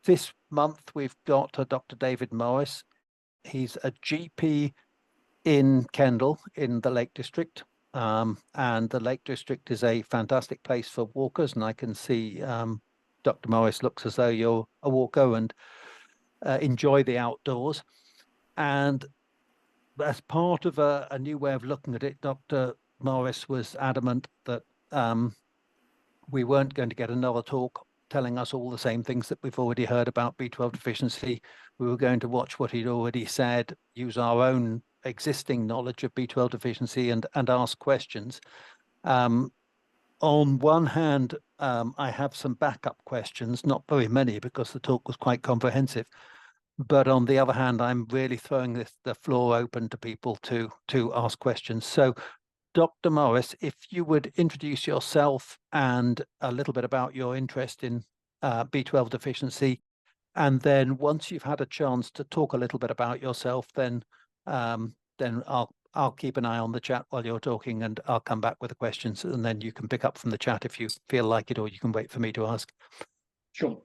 This month we've got Dr. David Morris. He's a GP in Kendal in the Lake District. And the Lake District is a fantastic place for walkers. And I can see Dr. Morris looks as though you're a walker and enjoy the outdoors. And as part of a new way of looking at it, Dr. Morris was adamant that we weren't going to get another talk telling us all the same things that we've already heard about B12 deficiency. We were going to watch what he'd already said, use our own existing knowledge of B12 deficiency and ask questions. On one hand, I have some backup questions, not very many because the talk was quite comprehensive. But on the other hand, I'm really throwing the floor open to people to ask questions. So Dr. Morris, if you would introduce yourself and a little bit about your interest in B12 deficiency, and then once you've had a chance to talk a little bit about yourself, then I'll keep an eye on the chat while you're talking, and I'll come back with the questions, and then you can pick up from the chat if you feel like it, or you can wait for me to ask. Sure.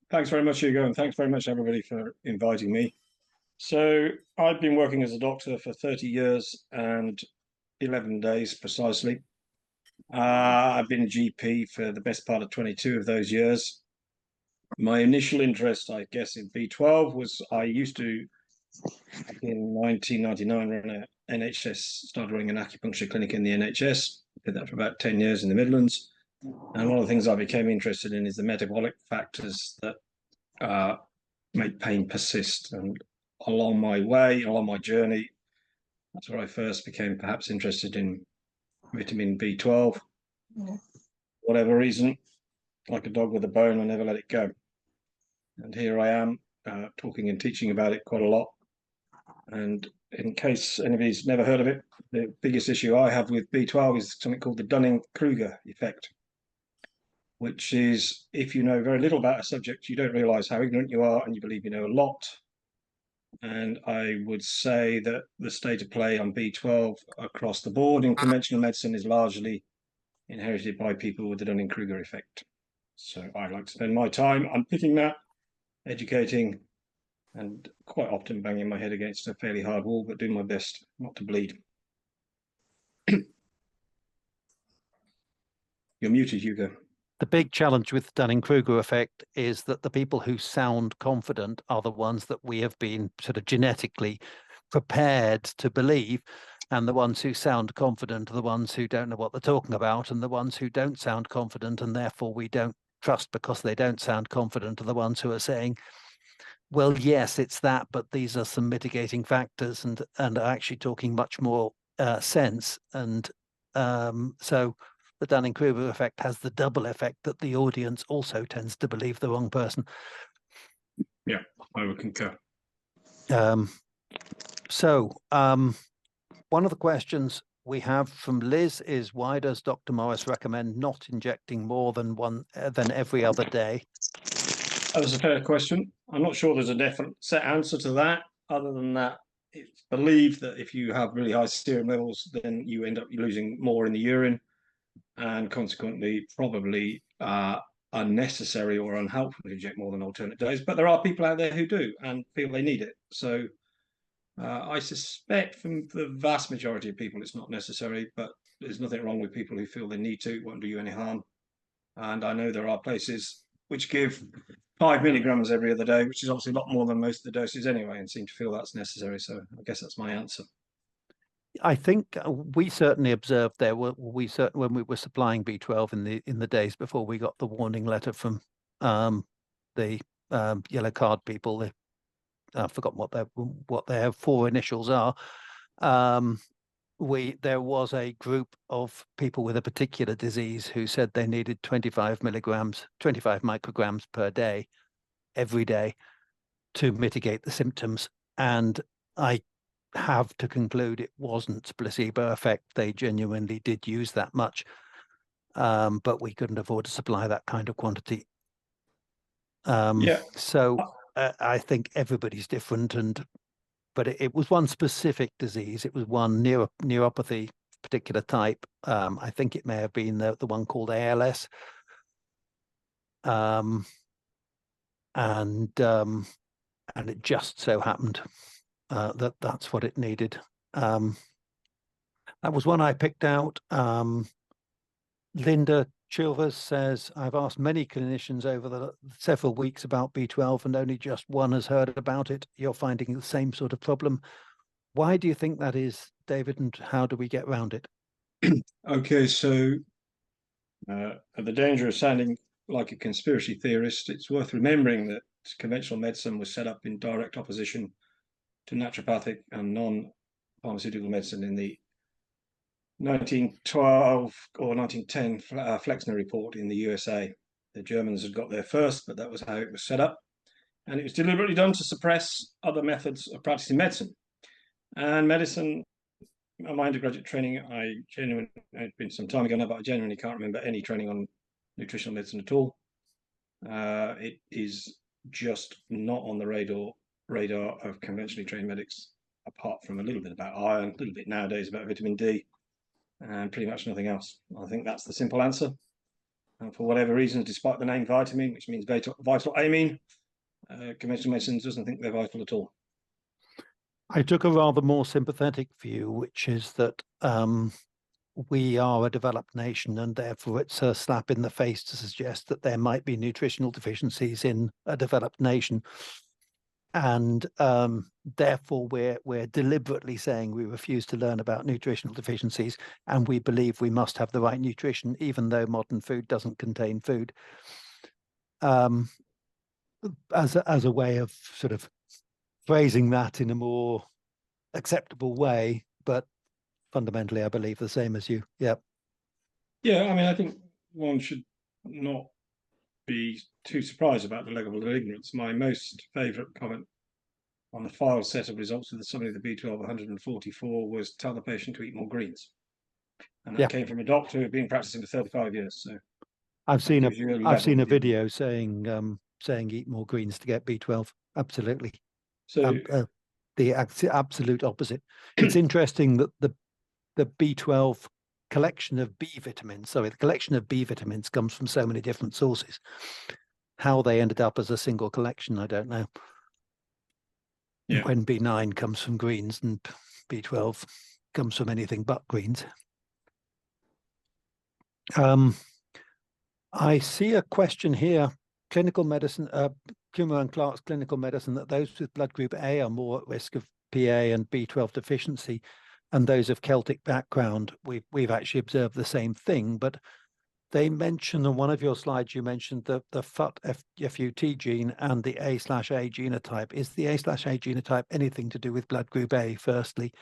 Thanks very much, Hugo, and thanks very much, everybody, for inviting me. So I've been working as a doctor for 30 years and 11 days precisely. I've been a GP for the best part of 22 of those years. My initial interest, I guess, in B12 was I used to, in 1999, run an NHS, started running an acupuncture clinic in the NHS. Did that for about 10 years in the Midlands. And one of the things I became interested in is the metabolic factors that make pain persist. And along my journey, that's where I first became perhaps interested in vitamin B12. For whatever reason, like a dog with a bone, I never let it go. And here I am talking and teaching about it quite a lot. And in case anybody's never heard of it, the biggest issue I have with B12 is something called the Dunning-Kruger effect, which is if you know very little about a subject, you don't realize how ignorant you are and you believe you know a lot. And I would say that the state of play on B12 across the board in conventional medicine is largely inherited by people with the Dunning-Kruger effect. So I like to spend my time unpicking that, educating, and quite often banging my head against a fairly hard wall, but doing my best not to bleed. You're muted, Hugo. The big challenge with Dunning-Kruger effect is that the people who sound confident are the ones that we have been sort of genetically prepared to believe, and the ones who sound confident are the ones who don't know what they're talking about, and the ones who don't sound confident and therefore we don't trust because they don't sound confident are the ones who are saying, well, yes, it's that, but these are some mitigating factors, and are actually talking much more sense. And so the Dunning-Kruger effect has the double effect that the audience also tends to believe the wrong person. Yeah, I would concur. One of the questions we have from Liz is, why does Dr. Morris recommend not injecting more than every other day? That was a fair question. I'm not sure there's a definite set answer to that. Other than that, it's believed that if you have really high serum levels, then you end up losing more in the urine, and consequently probably unnecessary or unhelpful to inject more than alternate days. But there are people out there who do and feel they need it. So I suspect from the vast majority of people it's not necessary, but there's nothing wrong with people who feel they need to. It won't do you any harm. And I know there are places which give 5 milligrams every other day, which is obviously a lot more than most of the doses anyway, and seem to feel that's necessary. So I guess that's my answer. I think we certainly observed there. When we were supplying B12 in the days before we got the warning letter from the yellow card people. I've forgotten what their four initials are. There was a group of people with a particular disease who said they needed 25 micrograms per day, every day, to mitigate the symptoms. And I have to conclude it wasn't placebo effect. They genuinely did use that much, but we couldn't afford to supply that kind of quantity. So I think everybody's different, but it was one specific disease. It was one neuropathy, particular type. I think it may have been the one called ALS. and it just so happened that that's what it needed. That was one I picked out. Linda Chilvers says, I've asked many clinicians over the several weeks about B12 and only just one has heard about it. You're finding the same sort of problem. Why do you think that is, David, and how do we get around it? Okay, so at the danger of sounding like a conspiracy theorist, it's worth remembering that conventional medicine was set up in direct opposition to naturopathic and non-pharmaceutical medicine in the 1912 or 1910 Flexner report in the USA. The Germans had got there first, but that was how it was set up. And it was deliberately done to suppress other methods of practicing medicine. And medicine, my undergraduate training, it's been some time ago now, but I genuinely can't remember any training on nutritional medicine at all. It is just not on the radar of conventionally trained medics, apart from a little bit about iron, a little bit nowadays about vitamin D, and pretty much nothing else. I think that's the simple answer. And for whatever reason, despite the name vitamin, which means vital amine, conventional medicine doesn't think they're vital at all. I took a rather more sympathetic view, which is that we are a developed nation, and therefore it's a slap in the face to suggest that there might be nutritional deficiencies in a developed nation. And therefore, we're deliberately saying we refuse to learn about nutritional deficiencies, and we believe we must have the right nutrition, even though modern food doesn't contain food. As a way of sort of phrasing that in a more acceptable way, but fundamentally, I believe the same as you. Yeah. Yeah, I mean, I think one should not be too surprised about the level of ignorance. My most favourite comment on the file set of results with the summary of the B12 144 was tell the patient to eat more greens. And that came from a doctor who had been practicing for 35 years. So I've seen a video video saying eat more greens to get B12. Absolutely. So the absolute opposite. It's interesting that the B12 collection of B vitamins, the collection of B vitamins comes from so many different sources. How they ended up as a single collection, I don't know. Yeah. When B9 comes from greens and B12 comes from anything but greens. I see a question here. Clinical medicine, Kumar and Clark's clinical medicine, that those with blood group A are more at risk of PA and B12 deficiency, and those of Celtic background. We've actually observed the same thing, but they mention on one of your slides, you mentioned the FUT gene and the A/A genotype. Is the A/A genotype anything to do with blood group A, firstly?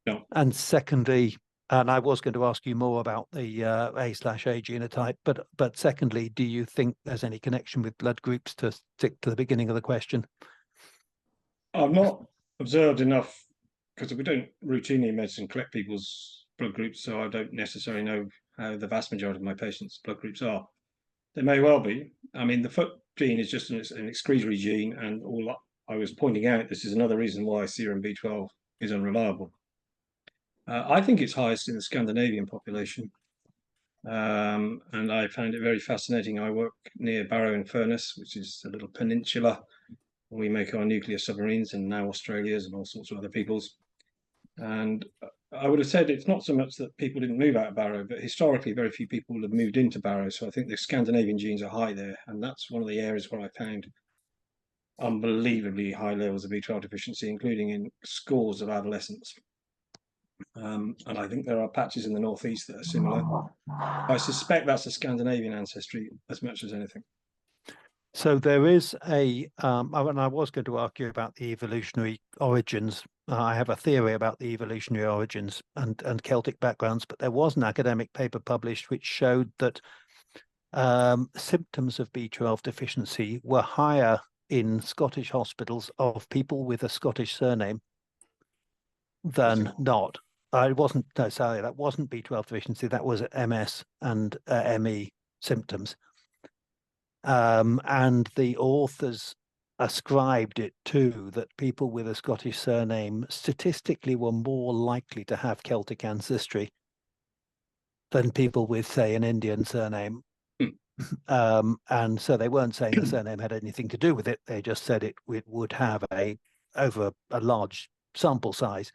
No. And secondly, and I was going to ask you more about the A/A genotype, but secondly, do you think there's any connection with blood groups, to stick to the beginning of the question? I've not observed enough, because we don't routinely in medicine collect people's blood groups, so I don't necessarily know how the vast majority of my patients' blood groups are. They may well be. I mean, the FUT gene is just an excretory gene, and all I was pointing out, this is another reason why serum B12 is unreliable. I think it's highest in the Scandinavian population, and I found it very fascinating. I work near Barrow-in-Furness, which is a little peninsula. We make our nuclear submarines, and now Australia's and all sorts of other people's. And I would have said it's not so much that people didn't move out of Barrow, but historically very few people have moved into Barrow. So I think the Scandinavian genes are high there, and that's one of the areas where I found unbelievably high levels of B12 deficiency, including in scores of adolescents. And I think there are patches in the northeast that are similar. I suspect that's a Scandinavian ancestry as much as anything. So there is and I was going to ask you about the evolutionary origins. I have a theory about the evolutionary origins and Celtic backgrounds, but there was an academic paper published which showed that symptoms of B12 deficiency were higher in Scottish hospitals of people with a Scottish surname than not. It wasn't, no, sorry, that wasn't B12 deficiency. That was MS and ME symptoms. And the authors ascribed it to that people with a Scottish surname statistically were more likely to have Celtic ancestry than people with, say, an Indian surname. And so they weren't saying the surname had anything to do with it. They just said it would have over a large sample size,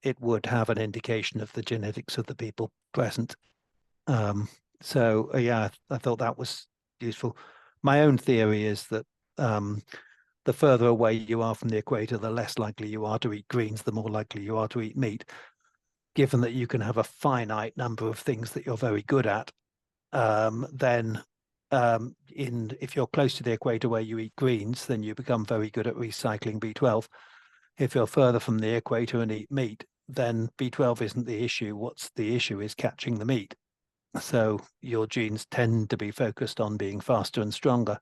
it would have an indication of the genetics of the people present. So yeah, I thought that was useful. My own theory is that the further away you are from the equator, the less likely you are to eat greens, the more likely you are to eat meat, given that you can have a finite number of things that you're very good at. Then if you're close to the equator where you eat greens, then you become very good at recycling B12. If you're further from the equator and eat meat, then B12 isn't the issue. What's the issue is catching the meat. So your genes tend to be focused on being faster and stronger.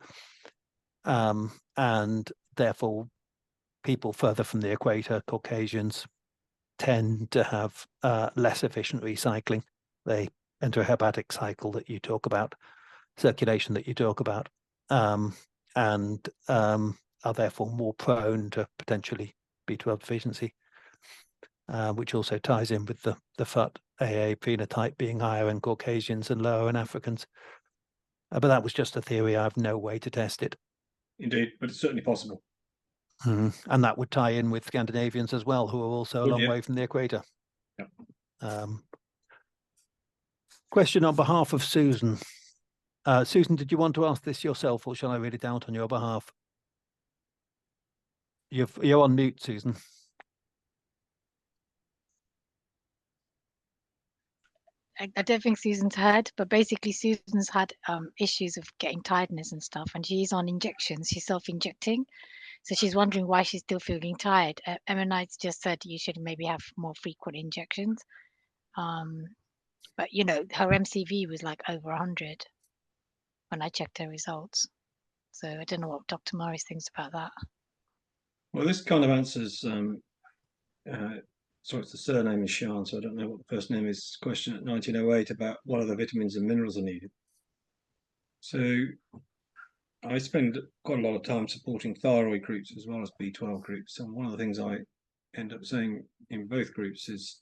And therefore, people further from the equator, Caucasians, tend to have less efficient recycling. They enter a hepatic cycle that you talk about, circulation that you talk about, and are therefore more prone to potentially B12 deficiency, which also ties in with the FUT-AA phenotype being higher in Caucasians and lower in Africans. But that was just a theory. I have no way to test it. Indeed, but it's certainly possible. And that would tie in with Scandinavians as well, who are also a long way from the equator. Yeah. Question on behalf of Susan. Susan, did you want to ask this yourself, or shall I read it out on your behalf? You're on mute, Susan. I don't think Susan's heard, but basically Susan's had issues of getting tiredness and stuff, and she's on injections. She's self-injecting, so she's wondering why she's still feeling tired. Emma Knight's just said you should maybe have more frequent injections, but you know her MCV was like over 100 when I checked her results. So I don't know what Dr. Morris thinks about that. Well, this kind of answers. Sorry, it's the surname is Sean, so I don't know what the first name is. Question at 1908 about what other vitamins and minerals are needed. So I spend quite a lot of time supporting thyroid groups as well as B12 groups. And one of the things I end up saying in both groups is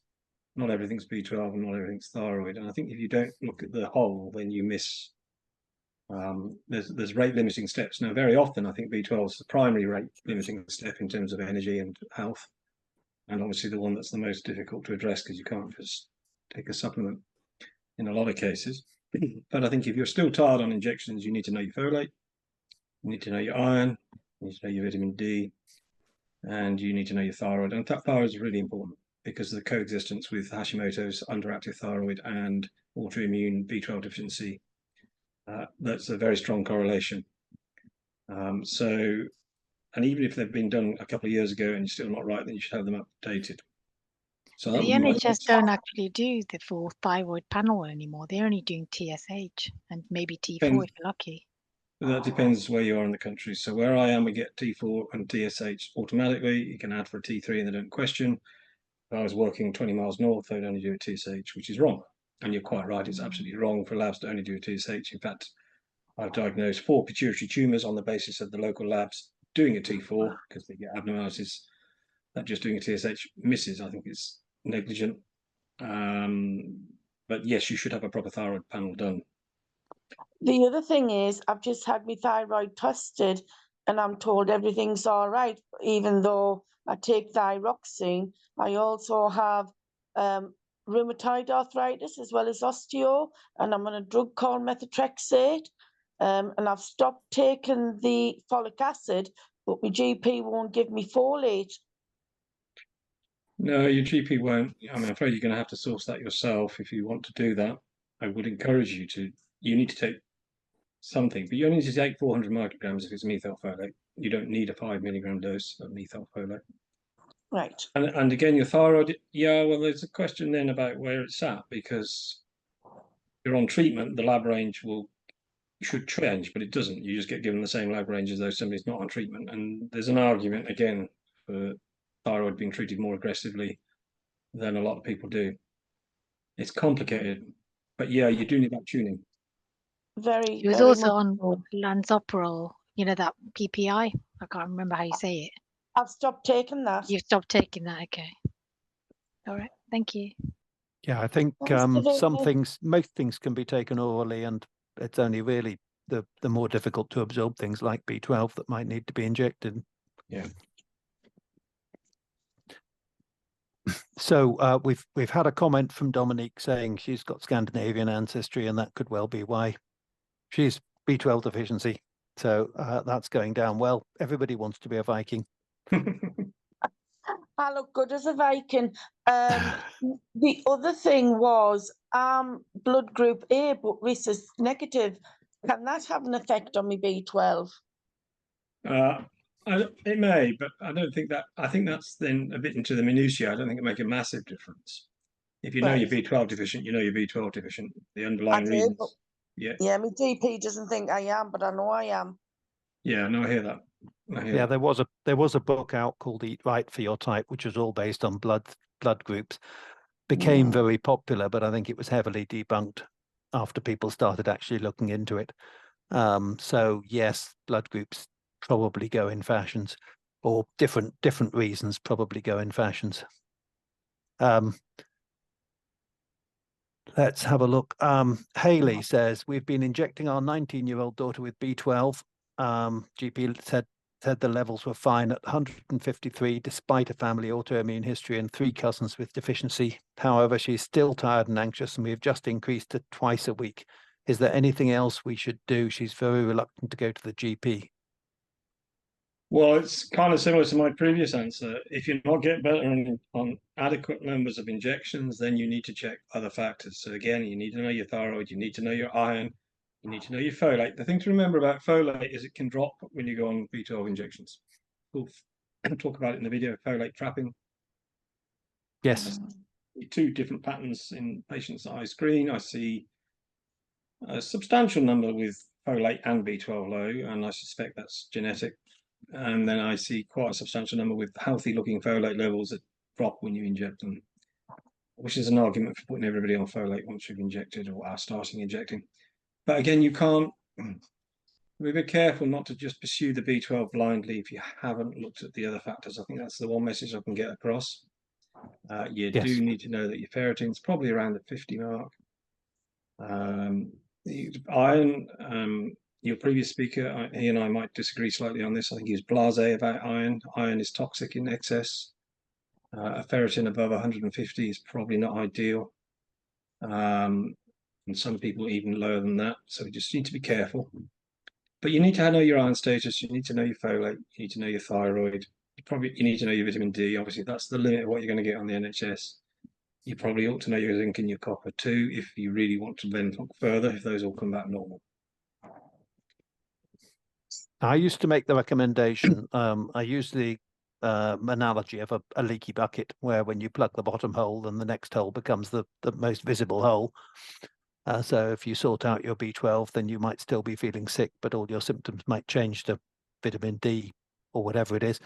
not everything's B12 and not everything's thyroid. And I think if you don't look at the whole, then you miss. There's rate limiting steps. Now, very often I think B12 is the primary rate limiting step in terms of energy and health. And obviously the one that's the most difficult to address because you can't just take a supplement in a lot of cases. But I think if you're still tired on injections, you need to know your folate, you need to know your iron, you need to know your vitamin D, and you need to know your thyroid. And thyroid is really important because of the coexistence with Hashimoto's, underactive thyroid, and autoimmune B12 deficiency. That's a very strong correlation. And even if they've been done a couple of years ago and you're still not right, then you should have them updated. So that the NHS don't actually do the full thyroid panel anymore. They're only doing TSH and maybe T4 if you're lucky. That depends where you are in the country. So where I am, we get T4 and TSH automatically. You can add for a T3 and they don't question. If I was working 20 miles north, they'd only do a TSH, which is wrong. And you're quite right, it's absolutely wrong for labs to only do a TSH. In fact, I've diagnosed 4 pituitary tumours on the basis of the local labs doing a T4 because they get abnormalities. That just doing a TSH misses, I think it's negligent. But yes, you should have a proper thyroid panel done. The other thing is, I've just had my thyroid tested and I'm told everything's all right, even though I take thyroxine. I also have rheumatoid arthritis as well as osteo, and I'm on a drug called methotrexate. And I've stopped taking the folic acid, but my GP won't give me folate. No, your GP won't. I'm afraid you're going to have to source that yourself if you want to do that. I would encourage you to. You need to take something, but you only need to take 400 micrograms if it's methylfolate. You don't need a 5 milligram dose of methylfolate. Right. And again, your thyroid, yeah, well, there's a question then about where it's at because you're on treatment, the lab range should change, but it doesn't. You just get given the same lab range as though somebody's not on treatment. And there's an argument, again, for thyroid being treated more aggressively than a lot of people do. It's complicated, but yeah, you do need that tuning. He was also on Lansopril, you know, that PPI. I can't remember how you say it. I've stopped taking that. You've stopped taking that, okay. All right, thank you. Yeah, I think most things can be taken orally, and It's only really the more difficult to absorb things like B12 that might need to be injected. Yeah. So we've had a comment from Dominique saying she's got Scandinavian ancestry, and that could well be why she's B12 deficiency. So that's going down well. Everybody wants to be a Viking. I look good as a Viking. The other thing was blood group A, but rhesus negative. Can that have an effect on my B12? It may, but I don't think that. I think that's then a bit into the minutiae. I don't think it make a massive difference. If you know Right. you're B12 deficient, you know you're B12 deficient. The I underlying do, reasons. but Yeah. yeah, my GP doesn't think I am, but I know I am. Yeah. No, I hear that. I hear Yeah, that. there was a book out called Eat Right for Your Type, which was all based on blood groups. Became very popular, but I think it was heavily debunked after people started actually looking into it. So yes, blood groups probably go in fashions, or different reasons probably go in fashions. Let's have a look. Haley says, we've been injecting our 19-year-old daughter with B12. GP said the levels were fine at 153, despite a family autoimmune history and 3 cousins with deficiency. However, she's still tired and anxious, and we've just increased to twice a week. Is there anything else we should do? She's very reluctant to go to the GP. Well, it's kind of similar to my previous answer. If you're not getting better on adequate numbers of injections, then you need to check other factors. So again, you need to know your thyroid, you need to know your iron, you need to know your folate. The thing to remember about folate is it can drop when you go on B12 injections. We'll talk about it in the video, folate trapping. Yes. 2 different patterns in patients that I screen. I see a substantial number with folate and B12 low, and I suspect that's genetic. And then I see quite a substantial number with healthy looking folate levels that drop when you inject them, which is an argument for putting everybody on folate once you've injected or are starting injecting. But again, you can't be very careful not to just pursue the B12 blindly if you haven't looked at the other factors. I think that's the one message I can get across. You do need to know that your ferritin's probably around the 50 mark. Iron, your previous speaker, he and I might disagree slightly on this. I think he's blasé about iron. Iron is toxic in excess. A ferritin above 150 is probably not ideal. And some people even lower than that. So you just need to be careful. But you need to know your iron status. You need to know your folate. You need to know your thyroid. You need to know your vitamin D. Obviously, that's the limit of what you're going to get on the NHS. You probably ought to know your zinc and your copper too, if you really want to then look further, if those all come back normal. I used to make the recommendation. I use the analogy of a leaky bucket, where when you plug the bottom hole, then the next hole becomes the most visible hole. So if you sort out your B12, then you might still be feeling sick, but all your symptoms might change to vitamin D or whatever it is.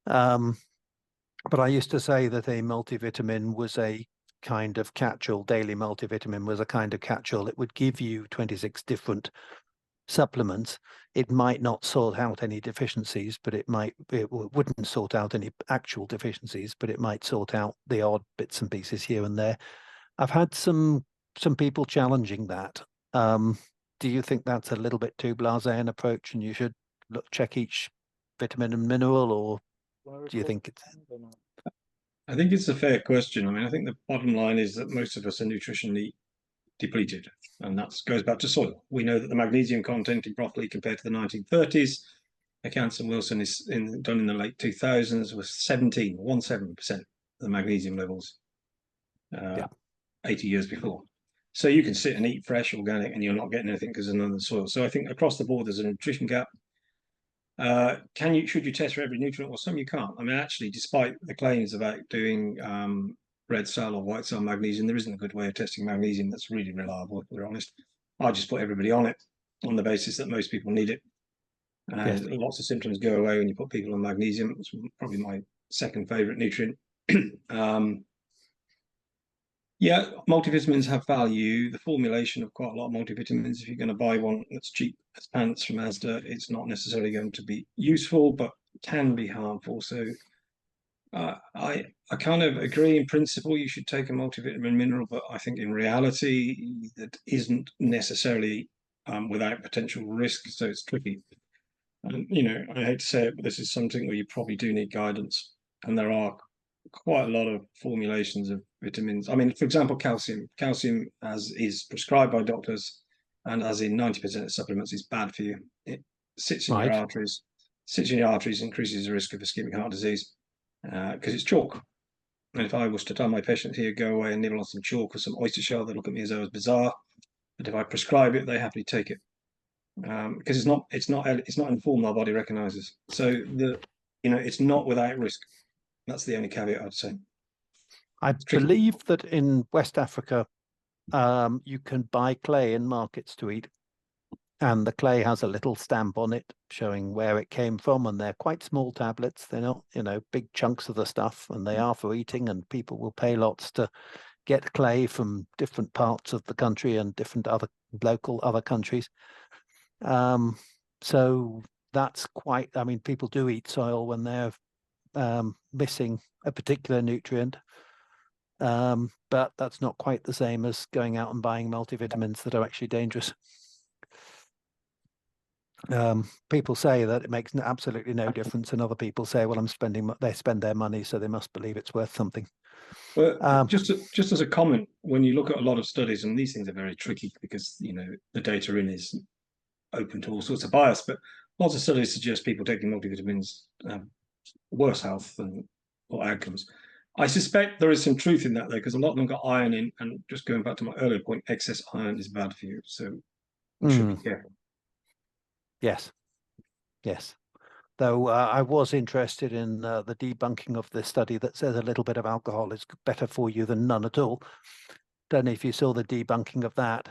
But I used to say that a multivitamin was a kind of catch-all. Daily multivitamin was a kind of catch-all. It would give you 26 different supplements. It might not sort out any deficiencies, but it wouldn't sort out any actual deficiencies, but it might sort out the odd bits and pieces here and there. I've had some people challenging that. Do you think that's a little bit too blasé an approach, and you should check each vitamin and mineral, or do you think it's... I think it's a fair question. I mean, I think the bottom line is that most of us are nutritionally depleted, and that goes back to soil. We know that the magnesium content in broccoli compared to the 1930s, accounts and Wilson is done in the late 2000s, was 17% of the magnesium levels 80 years before. So you can sit and eat fresh organic and you're not getting anything because there's none in the soil. So I think across the board there's a nutrition gap. Should you test for every nutrient? Well, some you can't. I mean, actually, despite the claims about doing red cell or white cell magnesium, there isn't a good way of testing magnesium that's really reliable, if we're honest. I just put everybody on it on the basis that most people need it. And lots of symptoms go away when you put people on magnesium. It's probably my second favorite nutrient. Yeah, multivitamins have value. The formulation of quite a lot of multivitamins, if you're going to buy one that's cheap as pants from Asda, it's not necessarily going to be useful, but can be harmful. So I kind of agree in principle you should take a multivitamin mineral, but I think in reality that isn't necessarily without potential risk. So it's tricky. And, you know, I hate to say it, but this is something where you probably do need guidance. And there are quite a lot of formulations of vitamins. I mean, for example, calcium. Calcium, as is prescribed by doctors, and as in 90% of supplements, is bad for you. It sits in your Right. arteries. Sits in your arteries, increases the risk of ischemic heart disease because it's chalk. And if I was to tell my patients here, go away and nibble on some chalk or some oyster shell, they look at me as though it's bizarre. But if I prescribe it, they happily take it because it's not in the form our body recognizes. So it's not without risk. That's the only caveat I'd say. I believe that in West Africa, you can buy clay in markets to eat, and the clay has a little stamp on it showing where it came from, and they're quite small tablets. They're not, big chunks of the stuff, and they are for eating, and people will pay lots to get clay from different parts of the country and different other countries. So that's quite, I mean, people do eat soil when they're missing a particular nutrient. But that's not quite the same as going out and buying multivitamins that are actually dangerous. People say that it makes absolutely no difference, and other people say, well, they spend their money, so they must believe it's worth something. Well, just as a comment, when you look at a lot of studies, and these things are very tricky because the data in is open to all sorts of bias, but lots of studies suggest people taking multivitamins have worse health or outcomes. I suspect there is some truth in that, though, because a lot of them got iron in, and just going back to my earlier point, excess iron is bad for you, so you should be careful. Yes. Though I was interested in the debunking of this study that says a little bit of alcohol is better for you than none at all. Don't know if you saw the debunking of that,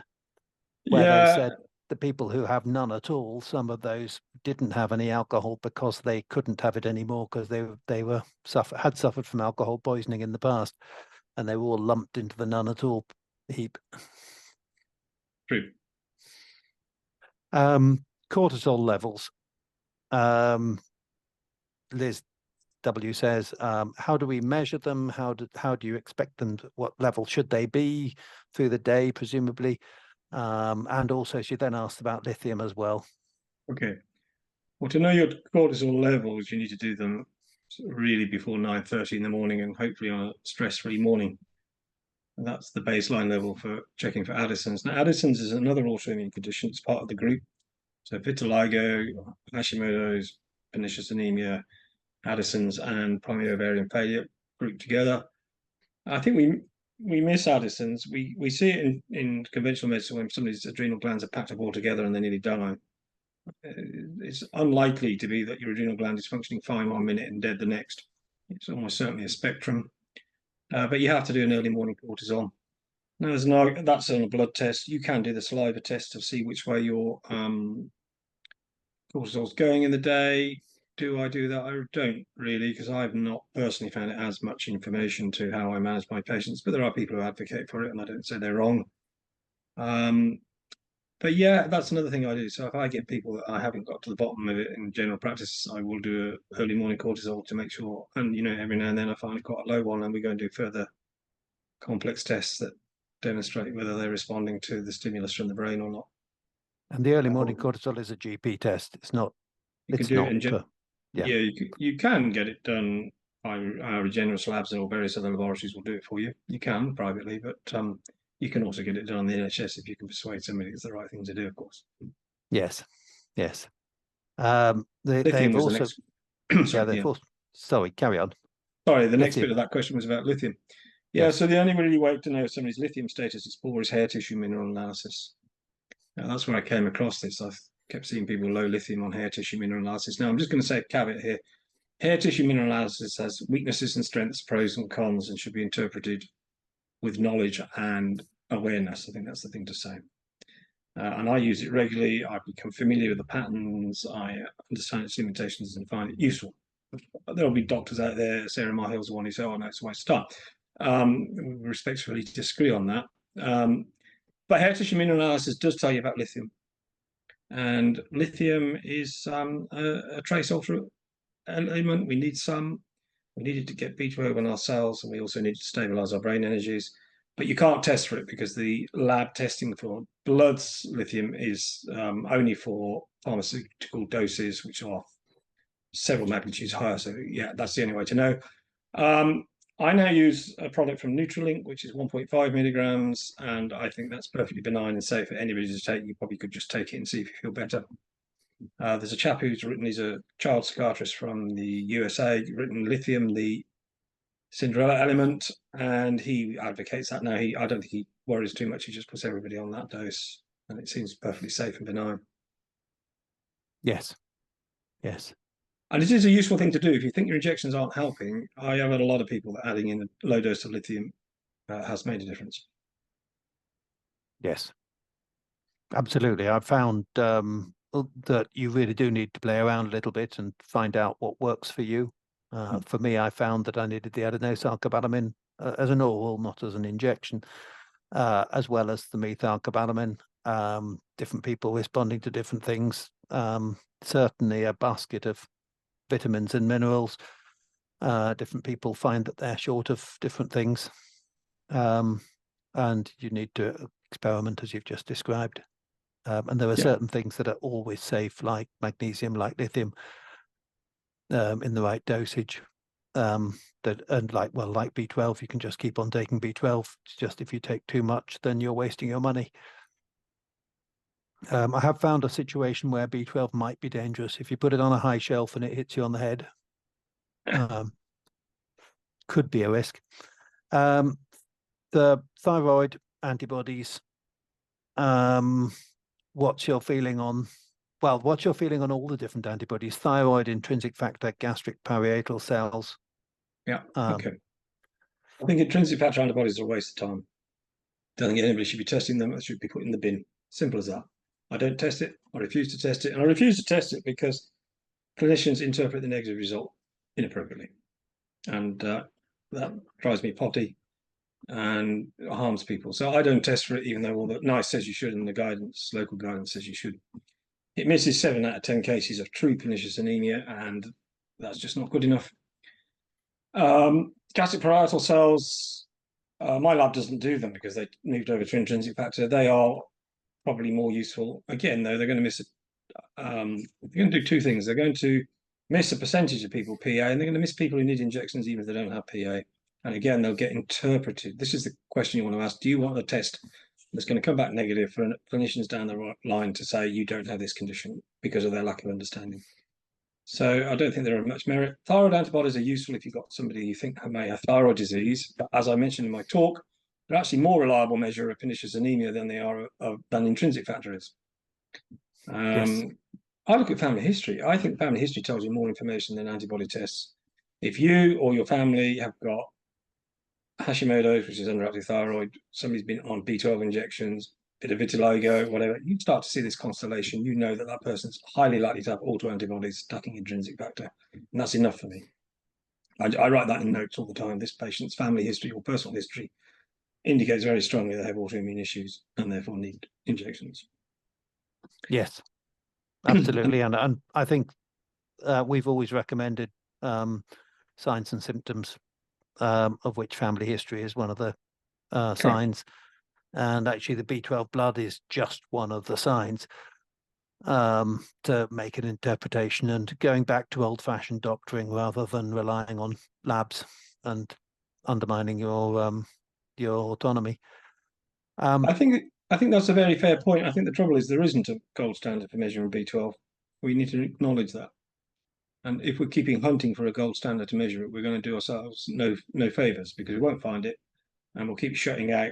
where they said the people who have none at all, some of those didn't have any alcohol because they couldn't have it anymore because they had suffered from alcohol poisoning in the past, and they were all lumped into the none at all heap. True. Cortisol levels. Liz W says, how do we measure them? How do you expect them what level should they be through the day, presumably? And also she then asked about lithium as well. Okay. Well, to know your cortisol levels, you need to do them really before 9:30 in the morning, and hopefully on a stress-free morning. And that's the baseline level for checking for Addison's. Now, Addison's is another autoimmune condition. It's part of the group. So vitiligo, Hashimoto's, pernicious anemia, Addison's, and primary ovarian failure grouped together. I think we miss Addison's. We see it in conventional medicine when somebody's adrenal glands are packed up all together and they nearly die. It's unlikely to be that your adrenal gland is functioning fine 1 minute and dead the next. It's almost certainly a spectrum. But you have to do an early morning cortisol. Now, that's on a blood test. You can do the saliva test to see which way your cortisol's going in the day. Do I do that? I don't really, because I've not personally found it as much information to how I manage my patients, but there are people who advocate for it, and I don't say they're wrong. But yeah, that's another thing I do. So if I get people that I haven't got to the bottom of it in general practice, I will do an early morning cortisol to make sure. And every now and then I find quite a low one, and we go and do further complex tests that demonstrate whether they're responding to the stimulus from the brain or not. And the early morning cortisol is a GP test. It's not. You can do it in you can get it done by our Regeneris labs or various other laboratories will do it for you. You can privately, but you can also get it done on the NHS if you can persuade somebody it's the right thing to do, of course. Yes. They've also. Sorry, carry on. Sorry, the next bit of that question was about lithium. Yeah, so the only really way to know somebody's lithium status is for his hair tissue mineral analysis. Now, that's where I came across this. I've kept seeing people low lithium on hair tissue mineral analysis. Now, I'm just going to say a caveat here. Hair tissue mineral analysis has weaknesses and strengths, pros and cons, and should be interpreted with knowledge and awareness. I think that's the thing to say. And I use it regularly. I've become familiar with the patterns. I understand its limitations and find it useful. There'll be doctors out there, Sarah Marhill's the one who say, oh, no, it's a waste of time. We respectfully disagree on that. But hair tissue mineral analysis does tell you about lithium. And lithium is a trace alter element. We need some. We needed to get B12 in our cells, and we also need to stabilize our brain energies. But you can't test for it because the lab testing for blood's lithium is only for pharmaceutical doses, which are several magnitudes higher. So yeah, that's the only way to know. I now use a product from Nutralink, which is 1.5 milligrams, and I think that's perfectly benign and safe for anybody to take. You probably could just take it and see if you feel better. There's a chap who's written, he's a child psychiatrist from the USA, written Lithium, the Cinderella element, and he advocates that now. I don't think he worries too much. He just puts everybody on that dose, and it seems perfectly safe and benign. Yes. Yes. And it is a useful thing to do. If you think your injections aren't helping, I have had a lot of people that adding in a low dose of lithium has made a difference. Yes. Absolutely. I've found that you really do need to play around a little bit and find out what works for you. For me, I found that I needed the adenosylcobalamin as an oral, not as an injection, as well as the methylcobalamin. Different people responding to different things. Certainly a basket of vitamins and minerals. Different people find that they're short of different things. And you need to experiment as you've just described. And there are certain things that are always safe, like magnesium, like lithium, in the right dosage. Like B12, you can just keep on taking B12. It's just if you take too much, then you're wasting your money. I have found a situation where B12 might be dangerous if you put it on a high shelf and it hits you on the head. Could be a risk. The thyroid antibodies. What's your feeling on all the different antibodies? Thyroid, intrinsic factor, gastric parietal cells. Yeah. Okay. I think intrinsic factor antibodies are a waste of time. Don't think anybody should be testing them. It should be put in the bin. Simple as that. I don't test it. I refuse to test it. And I refuse to test it because clinicians interpret the negative result inappropriately. And that drives me potty and harms people. So I don't test for it, even though all the NICE says you should and the guidance, local guidance says you should. It misses 7 out of 10 cases of true pernicious anemia, and that's just not good enough. Gastric parietal cells, my lab doesn't do them because they moved over to intrinsic factor. They are probably more useful. Again, though, they're going to miss they're going to do two things. They're going to miss a percentage of people PA, and they're going to miss people who need injections even if they don't have PA. And again, they'll get interpreted. This is the question you want to ask. Do you want a test that's going to come back negative for clinicians down the line to say you don't have this condition because of their lack of understanding? So I don't think there are much merit. Thyroid antibodies are useful if you've got somebody you think may have thyroid disease. But as I mentioned in my talk, they're actually more reliable measure of pernicious anemia than they are than intrinsic factor is. Yes. I look at family history. I think family history tells you more information than antibody tests. If you or your family have got Hashimoto's, which is underactive thyroid, somebody's been on B12 injections, bit of vitiligo, whatever, you start to see this constellation. You know that person's highly likely to have autoantibodies attacking intrinsic factor, and that's enough for me. I write that in notes all the time. This patient's family history or personal history indicates very strongly they have autoimmune issues and therefore need injections. Yes, absolutely. and I think we've always recommended signs and symptoms, of which family history is one of the signs. And actually the B12 blood is just one of the signs, to make an interpretation and going back to old-fashioned doctoring rather than relying on labs and undermining your autonomy. I think that's a very fair point. I think the trouble is there isn't a gold standard for measuring B12. We need to acknowledge that. And if we're keeping hunting for a gold standard to measure it, we're going to do ourselves no favors, because we won't find it, and we'll keep shutting out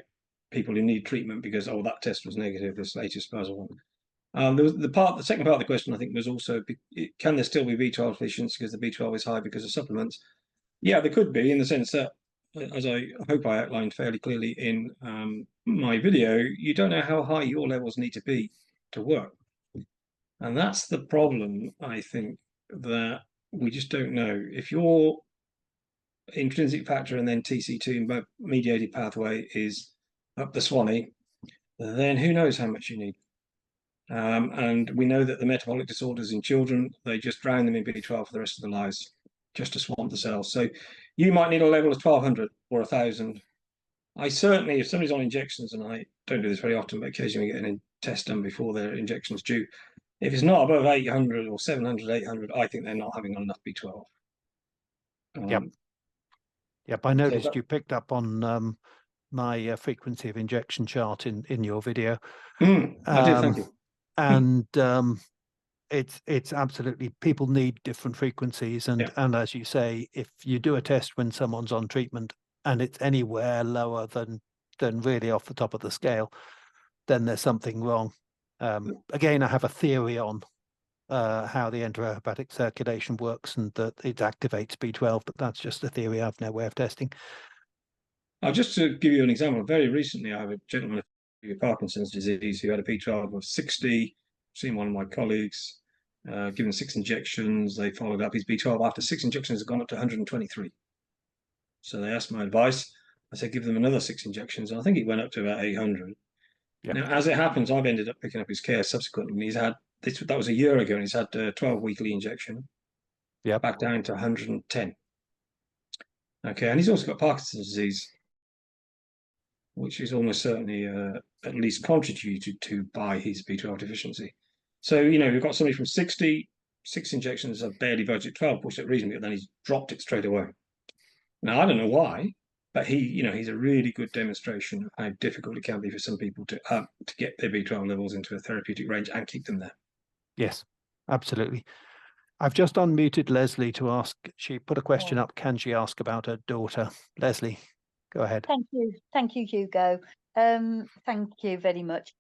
people who need treatment because that test was negative, this latest puzzle one. The second part of the question I think was also, can there still be B12 deficiency because the B12 is high because of supplements? Yeah, there could be, in the sense that, as I hope I outlined fairly clearly in my video, you don't know how high your levels need to be to work. And that's the problem, I think, that we just don't know. If your intrinsic factor and then TC2 mediated pathway is up the Swanee, then who knows how much you need. And we know that the metabolic disorders in children, they just drown them in B12 for the rest of their lives, just to swamp the cells. So you might need a level of 1200 or 1000. I certainly, if somebody's on injections, and I don't do this very often, but occasionally get an test done before their injection's due. If it's not above 800 or 700, 800, I think they're not having enough B12. Yep. Yep, I so noticed that- you picked up on my frequency of injection chart in your video. I did, thank you. And it's absolutely, people need different frequencies, and Yeah. and as you say, if you do a test when someone's on treatment and it's anywhere lower than really off the top of the scale, then there's something wrong. Again, I have a theory on how the enterohepatic circulation works and that it activates B12, but that's just a theory. I've no way of testing. Just to give you an example, very recently I have a gentleman with Parkinson's disease who had a B12 of 60, seen one of my colleagues, given 6 injections. They followed up his B12 after 6 injections had gone up to 123. So they asked my advice. I said, give them another 6 injections. And I think it went up to about 800. Yep. Now, as it happens, I've ended up picking up his care subsequently. And he's had, that was a year ago, and he's had a 12 weekly injection. Yep. Back down to 110. Okay, and he's also got Parkinson's disease, which is almost certainly at least contributed to by his B12 deficiency. So, we've got somebody from 60, 6 injections have barely budget, 12 pushed it reasonably, and then he's dropped it straight away. Now, I don't know why, but he's a really good demonstration of how difficult it can be for some people to get their B12 levels into a therapeutic range and keep them there. Yes, absolutely. I've just unmuted Leslie to ask. She put a question up. Can she ask about her daughter? Leslie, go ahead. Thank you, Hugo. Thank you very much.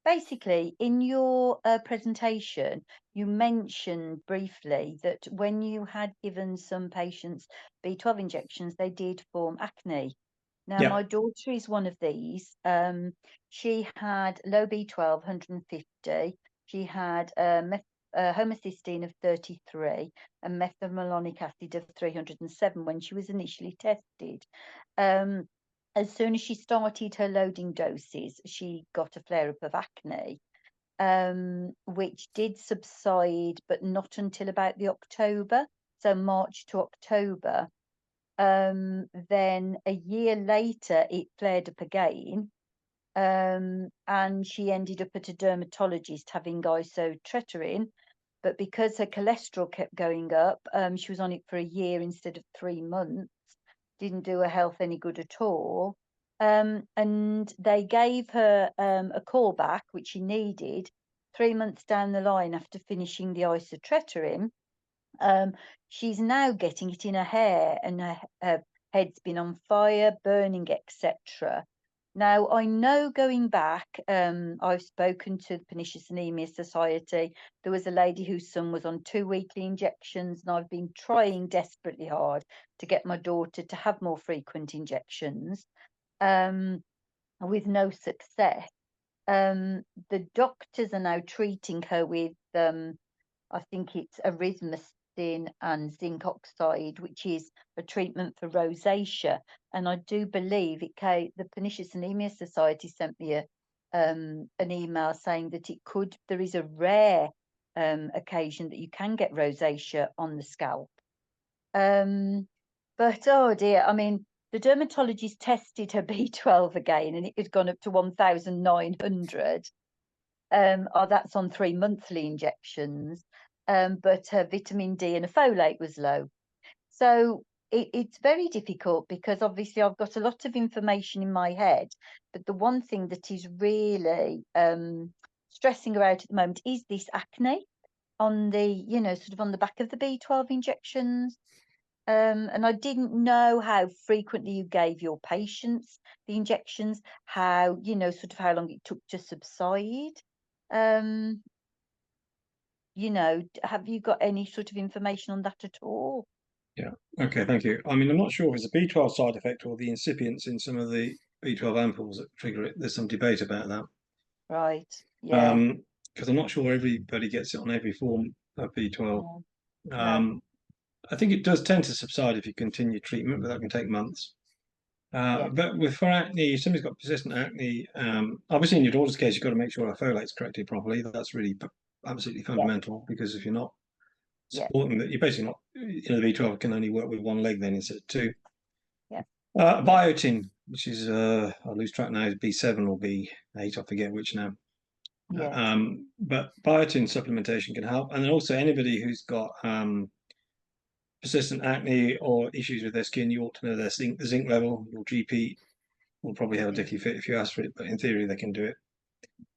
Basically, in your presentation, you mentioned briefly that when you had given some patients B12 injections, they did form acne. Now, Yeah. my daughter is one of these. She had low B12, 150. She had homocysteine of 33 and methylmalonic acid of 307 when she was initially tested. As soon as she started her loading doses, she got a flare-up of acne, which did subside, but not until about the October, so March to October. Then a year later, it flared up again, and she ended up at a dermatologist having isotretinoin, but because her cholesterol kept going up, she was on it for a year instead of 3 months. Didn't do her health any good at all. And they gave her a call back, which she needed 3 months down the line after finishing the isotretinoin. She's now getting it in her hair, and her head's been on fire, burning, etc. Now, I know going back, I've spoken to the Pernicious Anemia Society. There was a lady whose son was on 2 weekly injections, and I've been trying desperately hard to get my daughter to have more frequent injections, with no success. The doctors are now treating her with, I think it's erythemycin and zinc oxide, which is a treatment for rosacea. And I do believe the Pernicious Anemia Society sent me an email saying that there is a rare occasion that you can get rosacea on the scalp. But oh dear, I mean, the dermatologist tested her B12 again, and it had gone up to 1,900. That's on 3 monthly injections. But her vitamin D and her folate was low. So it's very difficult because obviously I've got a lot of information in my head, but the one thing that is really stressing her out at the moment is this acne on the, sort of on the back of the B12 injections. And I didn't know how frequently you gave your patients the injections, how, sort of how long it took to subside. Have you got any sort of information on that at all? Yeah. Okay, thank you. I mean, I'm not sure if it's a B12 side effect or the incipients in some of the B12 ampoules that trigger it. There's some debate about that. Right. Yeah. Because I'm not sure everybody gets it on every form of B12. No. I think it does tend to subside if you continue treatment, but that can take months. Yeah. But for acne, if somebody's got persistent acne, obviously in your daughter's case, you've got to make sure her folate's corrected properly. That's really absolutely fundamental, because if you're not supporting that, you're basically not, the B12 can only work with one leg then instead of 2. Yeah. Biotin, which is, I lose track now, is B7 or B8, I forget which now. Yeah. But biotin supplementation can help, and then also anybody who's got persistent acne or issues with their skin, you ought to know their zinc level. Your GP will probably have a dicky fit if you ask for it, but in theory they can do it.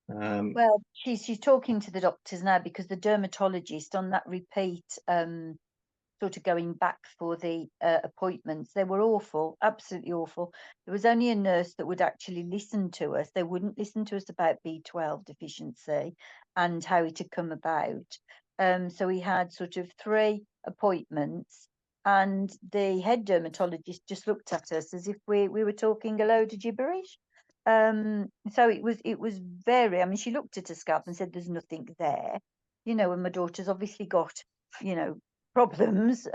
Well, she's talking to the doctors now because the dermatologist on that repeat sort of going back for the appointments, they were awful, absolutely awful. There was only a nurse that would actually listen to us. They wouldn't listen to us about B12 deficiency and how it had come about. So we had sort of 3 appointments, and the head dermatologist just looked at us as if we were talking a load of gibberish. So it was very, I mean, she looked at her scalp and said there's nothing there, you know, and my daughter's obviously got, you know, problems,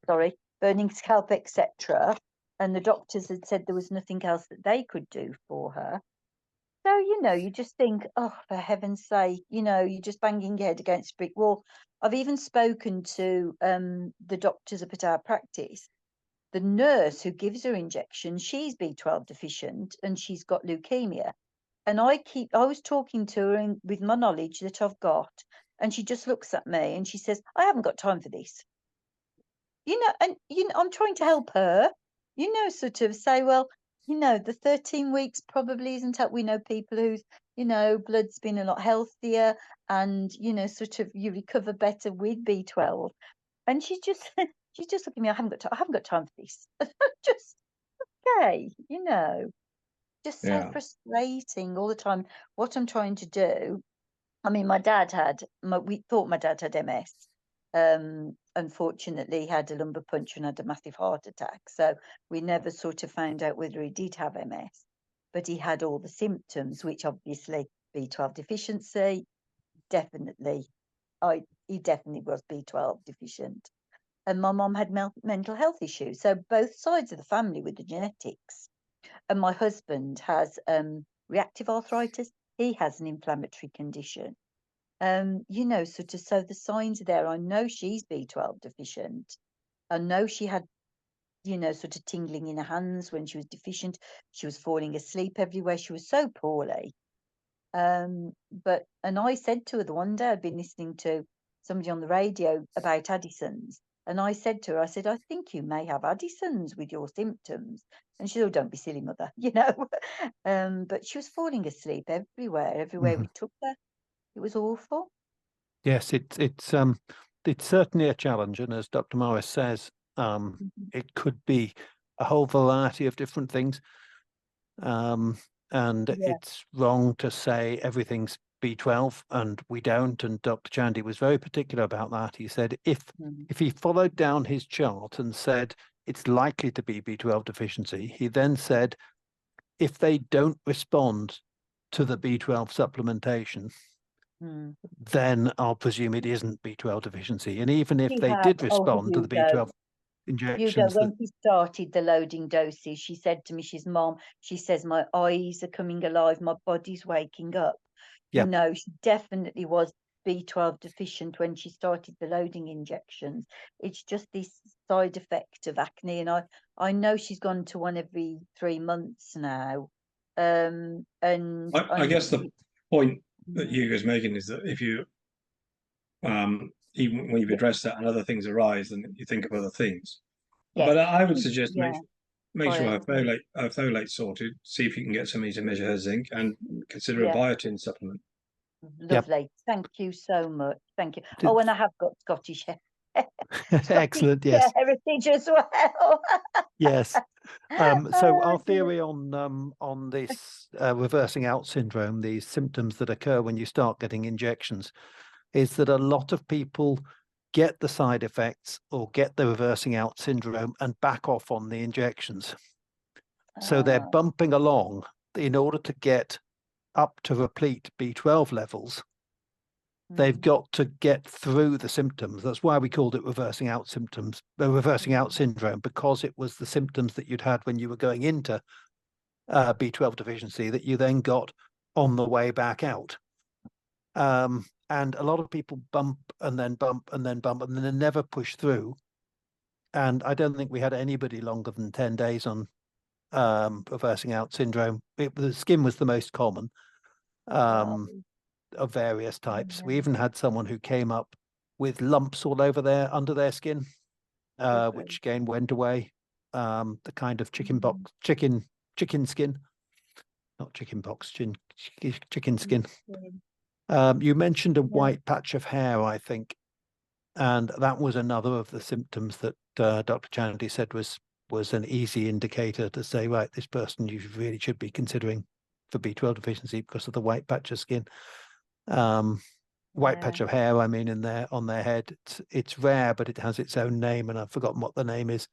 sorry, burning scalp, etc. And the doctors had said there was nothing else that they could do for her. So, you know, you just think, oh, for heaven's sake, you know, you're just banging your head against a brick wall. I've even spoken to the doctors up at our practice. The nurse who gives her injections, she's B12 deficient and she's got leukemia. And I was talking to her with my knowledge that I've got, and she just looks at me and she says, I haven't got time for this. You know, and you know, I'm trying to help her, you know, sort of say, well, you know, the 13 weeks probably isn't up. We know people whose, you know, blood's been a lot healthier and, you know, sort of you recover better with B12. And she's just she's just looking at me, I haven't got time for this. Just okay, you know, just so Yeah. frustrating all the time. What I'm trying to do, I mean, we thought my dad had MS. Unfortunately, he had a lumbar puncture and had a massive heart attack. So we never sort of found out whether he did have MS, but he had all the symptoms, which obviously B12 deficiency, definitely, he definitely was B12 deficient. And my mom had mental health issues. So both sides of the family with the genetics. And my husband has reactive arthritis. He has an inflammatory condition. You know, so the signs are there. I know she's B12 deficient. I know she had, you know, sort of tingling in her hands when she was deficient. She was falling asleep everywhere. She was so poorly. And I said to her the one day I'd been listening to somebody on the radio about Addison's, and I said to her, I said, I think you may have Addison's with your symptoms. And she said, oh, don't be silly, mother, you know. But she was falling asleep everywhere we took her. It was awful. Yes, it's certainly a challenge, and as Dr. Morris says, it could be a whole variety of different things. And Yeah. it's wrong to say everything's B12, and we don't. And Dr. Chandy was very particular about that. He said if he followed down his chart and said it's likely to be B12 deficiency, he then said if they don't respond to the B12 supplementation, then I'll presume it isn't B12 deficiency. And even if they did respond to the B12 injections, when she started the loading doses, she said to me, she says, my eyes are coming alive, my body's waking up. Yeah. You know, she definitely was B12 deficient when she started the loading injections. It's just this side effect of acne. And I know she's gone to one every 3 months now. And I guess the point that Hugo's making is that if you, even when you've addressed that and other things arise, then you think of other things. Yes. But I would suggest Yeah. make sure her folate's sorted, see if you can get somebody to measure her zinc, and consider a biotin supplement. Lovely. Yep. Thank you so much. Thank you. Oh, and I have got Scottish excellent. Yes. heritage as well. Yes. So our theory on this reversing out syndrome, these symptoms that occur when you start getting injections, is that a lot of people get the side effects or get the reversing out syndrome and back off on the injections. So they're bumping along in order to get up to replete B12 levels. They've got to get through the symptoms. That's why we called it reversing out syndrome, because it was the symptoms that you'd had when you were going into B12 deficiency that you then got on the way back out. And a lot of people bump and then bump and then bump and then they never push through. And I don't think we had anybody longer than 10 days on reversing out syndrome. The skin was the most common. of various types. We even had someone who came up with lumps all over under their skin, which again went away. The kind of chicken skin, not chicken pox, chicken skin. You mentioned a white patch of hair, I think, and that was another of the symptoms that Dr. Chandy said was an easy indicator to say, right, this person you really should be considering for B12 deficiency because of the white patch of skin. White patch of hair, I mean, on their head. It's rare, but it has its own name, and I've forgotten what the name is.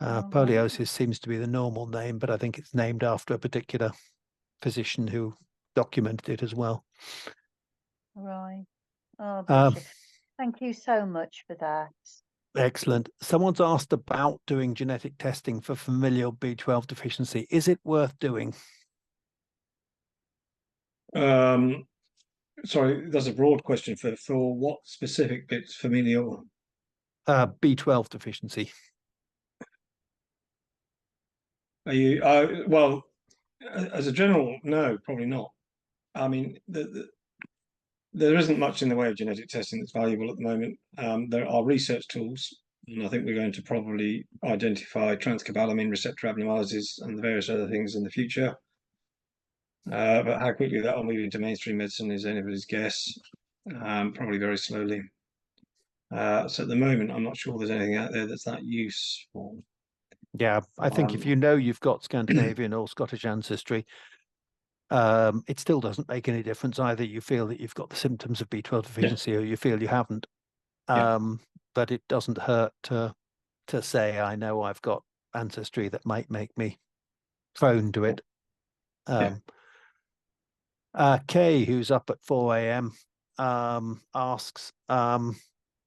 Poliosis seems to be the normal name, but I think it's named after a particular physician who documented it as well. Right. Oh, bless you. Thank you so much for that. Excellent. Someone's asked about doing genetic testing for familial B12 deficiency. Is it worth doing? Sorry, that's a broad question for what specific bits familial? B12 deficiency. Are you well, as a general, no, probably not. I mean, there isn't much in the way of genetic testing that's valuable at the moment. There are research tools, and I think we're going to probably identify transcobalamin receptor abnormalities and the various other things in the future. But how quickly that will move into mainstream medicine is anybody's guess. Probably very slowly. So at the moment, I'm not sure there's anything out there that's that useful. Yeah, I think if you know you've got Scandinavian or Scottish ancestry, it still doesn't make any difference. Either you feel that you've got the symptoms of B12 deficiency or you feel you haven't. But it doesn't hurt to say, I know I've got ancestry that might make me prone to it. Kay, who's up at 4 a.m, asks,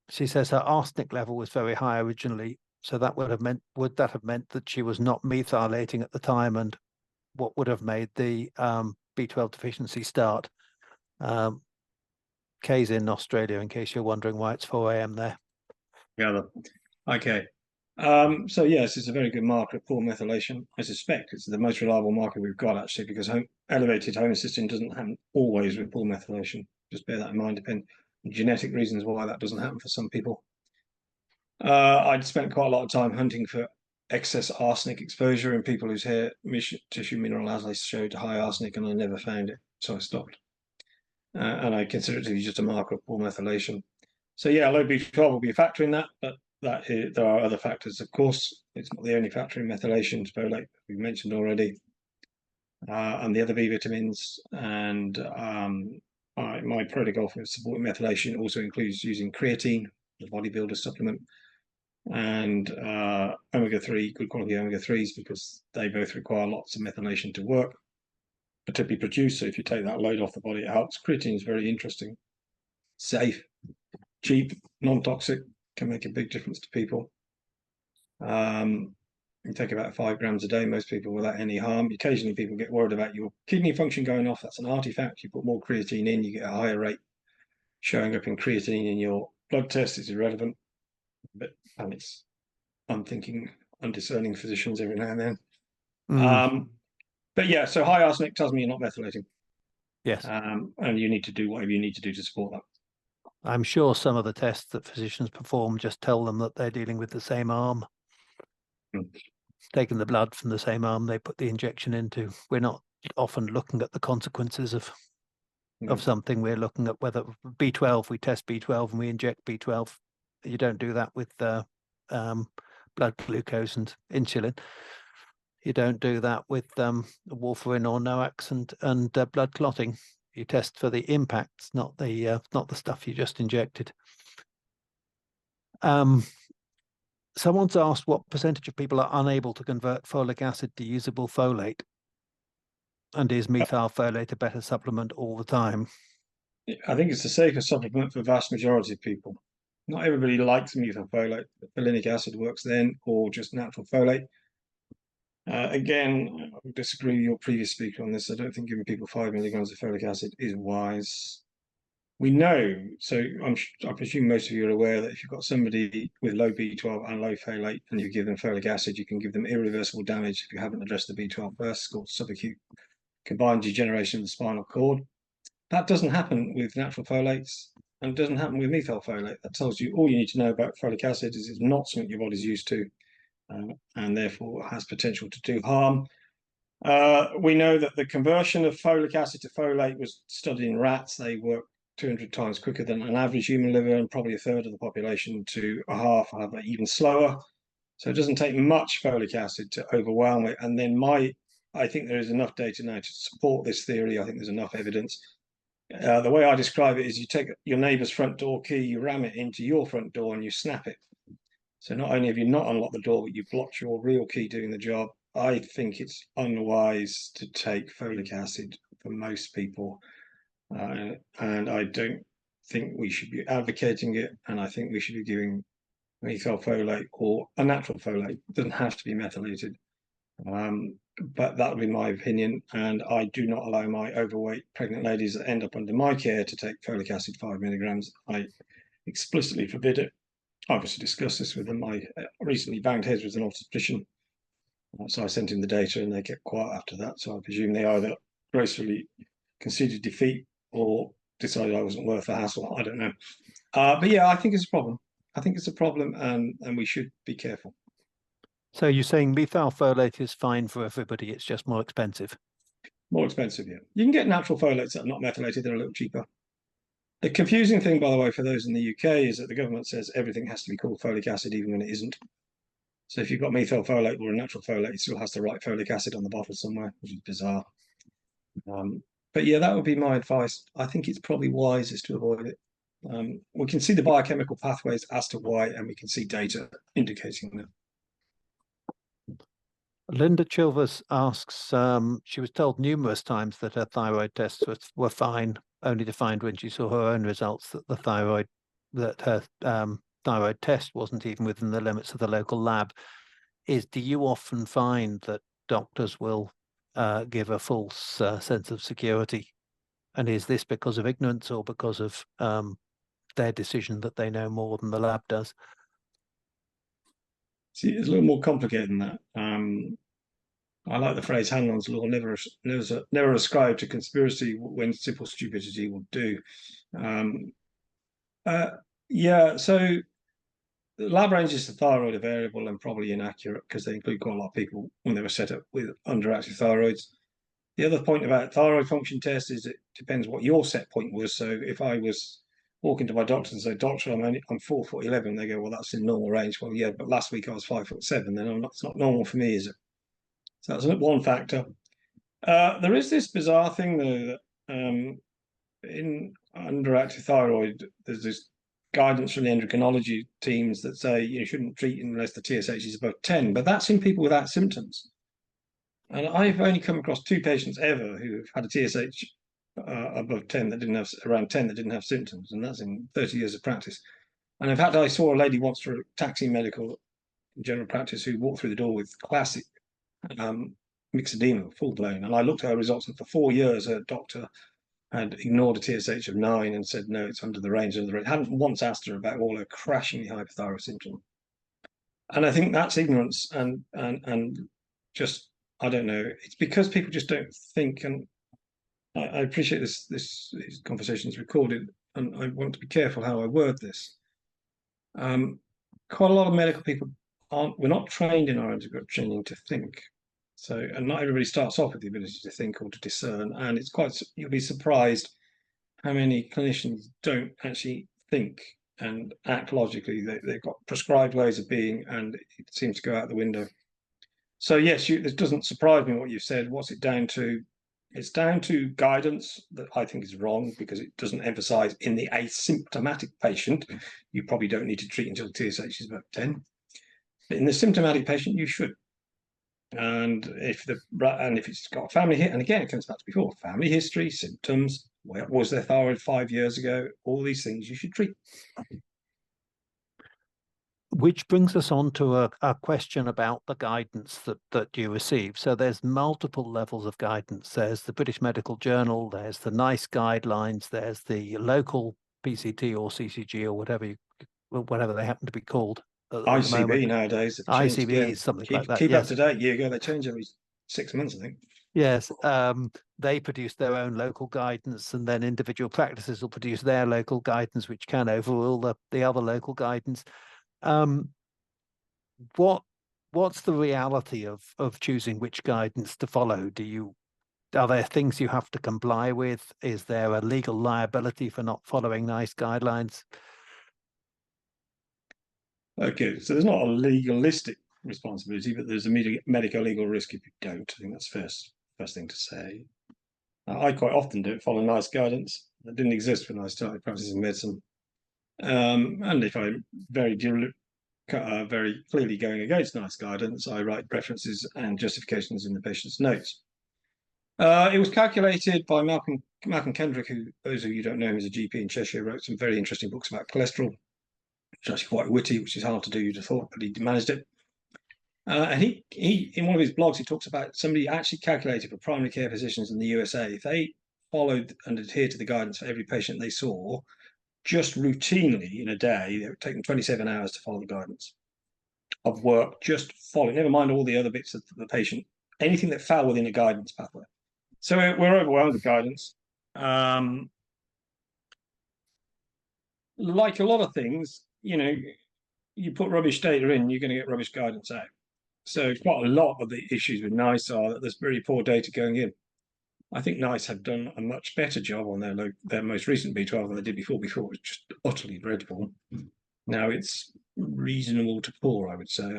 she says her arsenic level was very high originally. So that would that have meant that she was not methylating at the time, and what would have made the B12 deficiency start? Kay's in Australia, in case you're wondering why it's 4 a.m. there. Yeah. Okay. So yes, it's a very good marker of poor methylation. I suspect it's the most reliable marker we've got, actually, because elevated homocysteine doesn't happen always with poor methylation. Just bear that in mind. Depend on genetic reasons why that doesn't happen for some people. I'd spent quite a lot of time hunting for excess arsenic exposure in people whose hair tissue mineral assays showed high arsenic, and I never found it, so I stopped. And I consider it to be just a marker of poor methylation. So yeah, low B12 will be a factor in that, but there are other factors, of course. It's not the only factor in methylation. Folate, we mentioned already, and the other B vitamins. And my protocol for supporting methylation also includes using creatine, the bodybuilder supplement, and omega-3, good quality omega-3s, because they both require lots of methylation to work, to be produced. So if you take that load off the body, it helps. Creatine is very interesting, safe, cheap, non-toxic, can make a big difference to people. You take about 5 grams a day, most people without any harm. Occasionally people get worried about your kidney function going off. That's an artifact. You put more creatine in, you get a higher rate showing up in creatine in your blood test. It's irrelevant, but I'm thinking undiscerning physicians every now and then. But yeah, so high arsenic tells me you're not methylating. Yes. And you need to do whatever you need to do to support that. I'm sure some of the tests that physicians perform just tell them that they're dealing with the same arm. Taking the blood from the same arm they put the injection into. We're not often looking at the consequences of something. We're looking at whether B12, we test B12 and we inject B12. You don't do that with blood glucose and insulin. You don't do that with warfarin or NOACs and blood clotting. You test for the impacts, not the stuff you just injected. Someone's asked what percentage of people are unable to convert folic acid to usable folate, and is methylfolate a better supplement all the time? I think it's the safest supplement for the vast majority of people. Not everybody likes methylfolate. Folinic acid works then, or just natural folate. Again, I would disagree with your previous speaker on this. I don't think giving people 5 milligrams of folic acid is wise. We know, so I presume most of you are aware that if you've got somebody with low B12 and low folate and you give them folic acid, you can give them irreversible damage if you haven't addressed the B12 first. It's called subacute combined degeneration of the spinal cord. That doesn't happen with natural folates and doesn't happen with methylfolate. That tells you all you need to know about folic acid is it's not something your body's used to, and therefore has potential to do harm. We know that the conversion of folic acid to folate was studied in rats. They work 200 times quicker than an average human liver, and probably a third of the population to a half have it even slower. So it doesn't take much folic acid to overwhelm it. And then I think there is enough data now to support this theory. I think there's enough evidence. The way I describe it is you take your neighbour's front door key, you ram it into your front door and you snap it. So not only have you not unlocked the door, but you've blocked your real key doing the job. I think it's unwise to take folic acid for most people. And I don't think we should be advocating it. And I think we should be giving methylfolate or a natural folate. It doesn't have to be methylated. But that would be my opinion. And I do not allow my overweight pregnant ladies that end up under my care to take folic acid 5 milligrams. I explicitly forbid it. I obviously discussed this with them. I recently banged heads with an obstetrician. So I sent him the data and they kept quiet after that. So I presume they either gracefully conceded defeat or decided I wasn't worth the hassle. I don't know. But yeah, I think it's a problem. I think it's a problem and we should be careful. So you're saying methylfolate is fine for everybody, it's just more expensive? More expensive, yeah. You can get natural folates that are not methylated, they're a little cheaper. The confusing thing, by the way, for those in the UK is that the government says everything has to be called folic acid even when it isn't. So if you've got methylfolate or a natural folate, it still has to write folic acid on the bottle somewhere, which is bizarre. But yeah, that would be my advice. I think it's probably wisest to avoid it. We can see the biochemical pathways as to why, and we can see data indicating that. Linda Chilvers asks, she was told numerous times that her thyroid tests were fine, only to find when she saw her own results that her thyroid test wasn't even within the limits of the local lab. Do you often find that doctors will give a false sense of security? And is this because of ignorance or because of their decision that they know more than the lab does? See, it's a little more complicated than that. I like the phrase Hanlon's law, never ascribe to conspiracy when simple stupidity will do. Yeah, so the lab ranges of thyroid are variable and probably inaccurate because they include quite a lot of people when they were set up with underactive thyroids. The other point about thyroid function test is it depends what your set point was. So if I was walking to my doctor and say, "Doctor, I'm 4'11", they go, "Well, that's in normal range." Well, yeah, but last week I was 5'7". Then it's not normal for me, is it? So that's one factor. There is this bizarre thing though that in underactive thyroid, there's this guidance from the endocrinology teams that say you shouldn't treat unless the TSH is above 10, but that's in people without symptoms. And I've only come across 2 patients ever who have had a TSH above 10 that didn't have around 10 that didn't have symptoms, and that's in 30 years of practice. And in fact, I saw a lady once for a taxi medical general practice who walked through the door with classic myxedema, full blown. And I looked at her results, and for 4 years, her doctor had ignored a TSH of 9 and said, no, it's under the range. Hadn't once asked her about all her crashingly hypothyroid symptoms. And I think that's ignorance and just, I don't know. It's because people just don't think. And I appreciate this conversation is recorded, and I want to be careful how I word this. Quite a lot of medical people we're not trained in our undergraduate training to think. So, and not everybody starts off with the ability to think or to discern. And it's you'll be surprised how many clinicians don't actually think and act logically. They've got prescribed ways of being, and it seems to go out the window. So yes, this doesn't surprise me what you said. What's it down to? It's down to guidance that I think is wrong because it doesn't emphasize in the asymptomatic patient, you probably don't need to treat until TSH is about 10. But in the symptomatic patient, you should. And if it's got a family hit, and again, it comes back to before, family history, symptoms, where was their thyroid 5 years ago, all these things you should treat. Which brings us on to a question about the guidance that you receive. So there's multiple levels of guidance. There's the British Medical Journal, there's the NICE guidelines, there's the local PCT or CCG or whatever they happen to be called. ICB nowadays. ICB is something like that. Keep up to date, Hugo. They change every 6 months, I think. Yes, they produce their own local guidance, and then individual practices will produce their local guidance, which can overrule the other local guidance. What's the reality of choosing which guidance to follow? Are there things you have to comply with? Is there a legal liability for not following NICE guidelines? Okay, so there's not a legalistic responsibility, but there's a medical legal risk if you don't. I think that's first thing to say. I quite often don't follow NICE guidance. That didn't exist when I started practicing medicine. And if I'm very clearly going against NICE guidance, I write preferences and justifications in the patient's notes. It was calculated by Malcolm Kendrick, who, those of you who don't know him, is a GP in Cheshire, wrote some very interesting books about cholesterol, which is actually quite witty, which is hard to do, you'd have thought, but he managed it. And he in one of his blogs, he talks about somebody actually calculated for primary care physicians in the USA, if they followed and adhered to the guidance for every patient they saw, just routinely in a day, it would take them 27 hours to follow the guidance of work, just follow, never mind all the other bits of the patient, anything that fell within a guidance pathway. So we're overwhelmed with guidance. Like a lot of things, you put rubbish data in, you're going to get rubbish guidance out. So quite a lot of the issues with NICE are that there's very poor data going in. I think NICE have done a much better job on their most recent B12 than they did before. Before it was just utterly dreadful. Now it's reasonable to poor, I would say.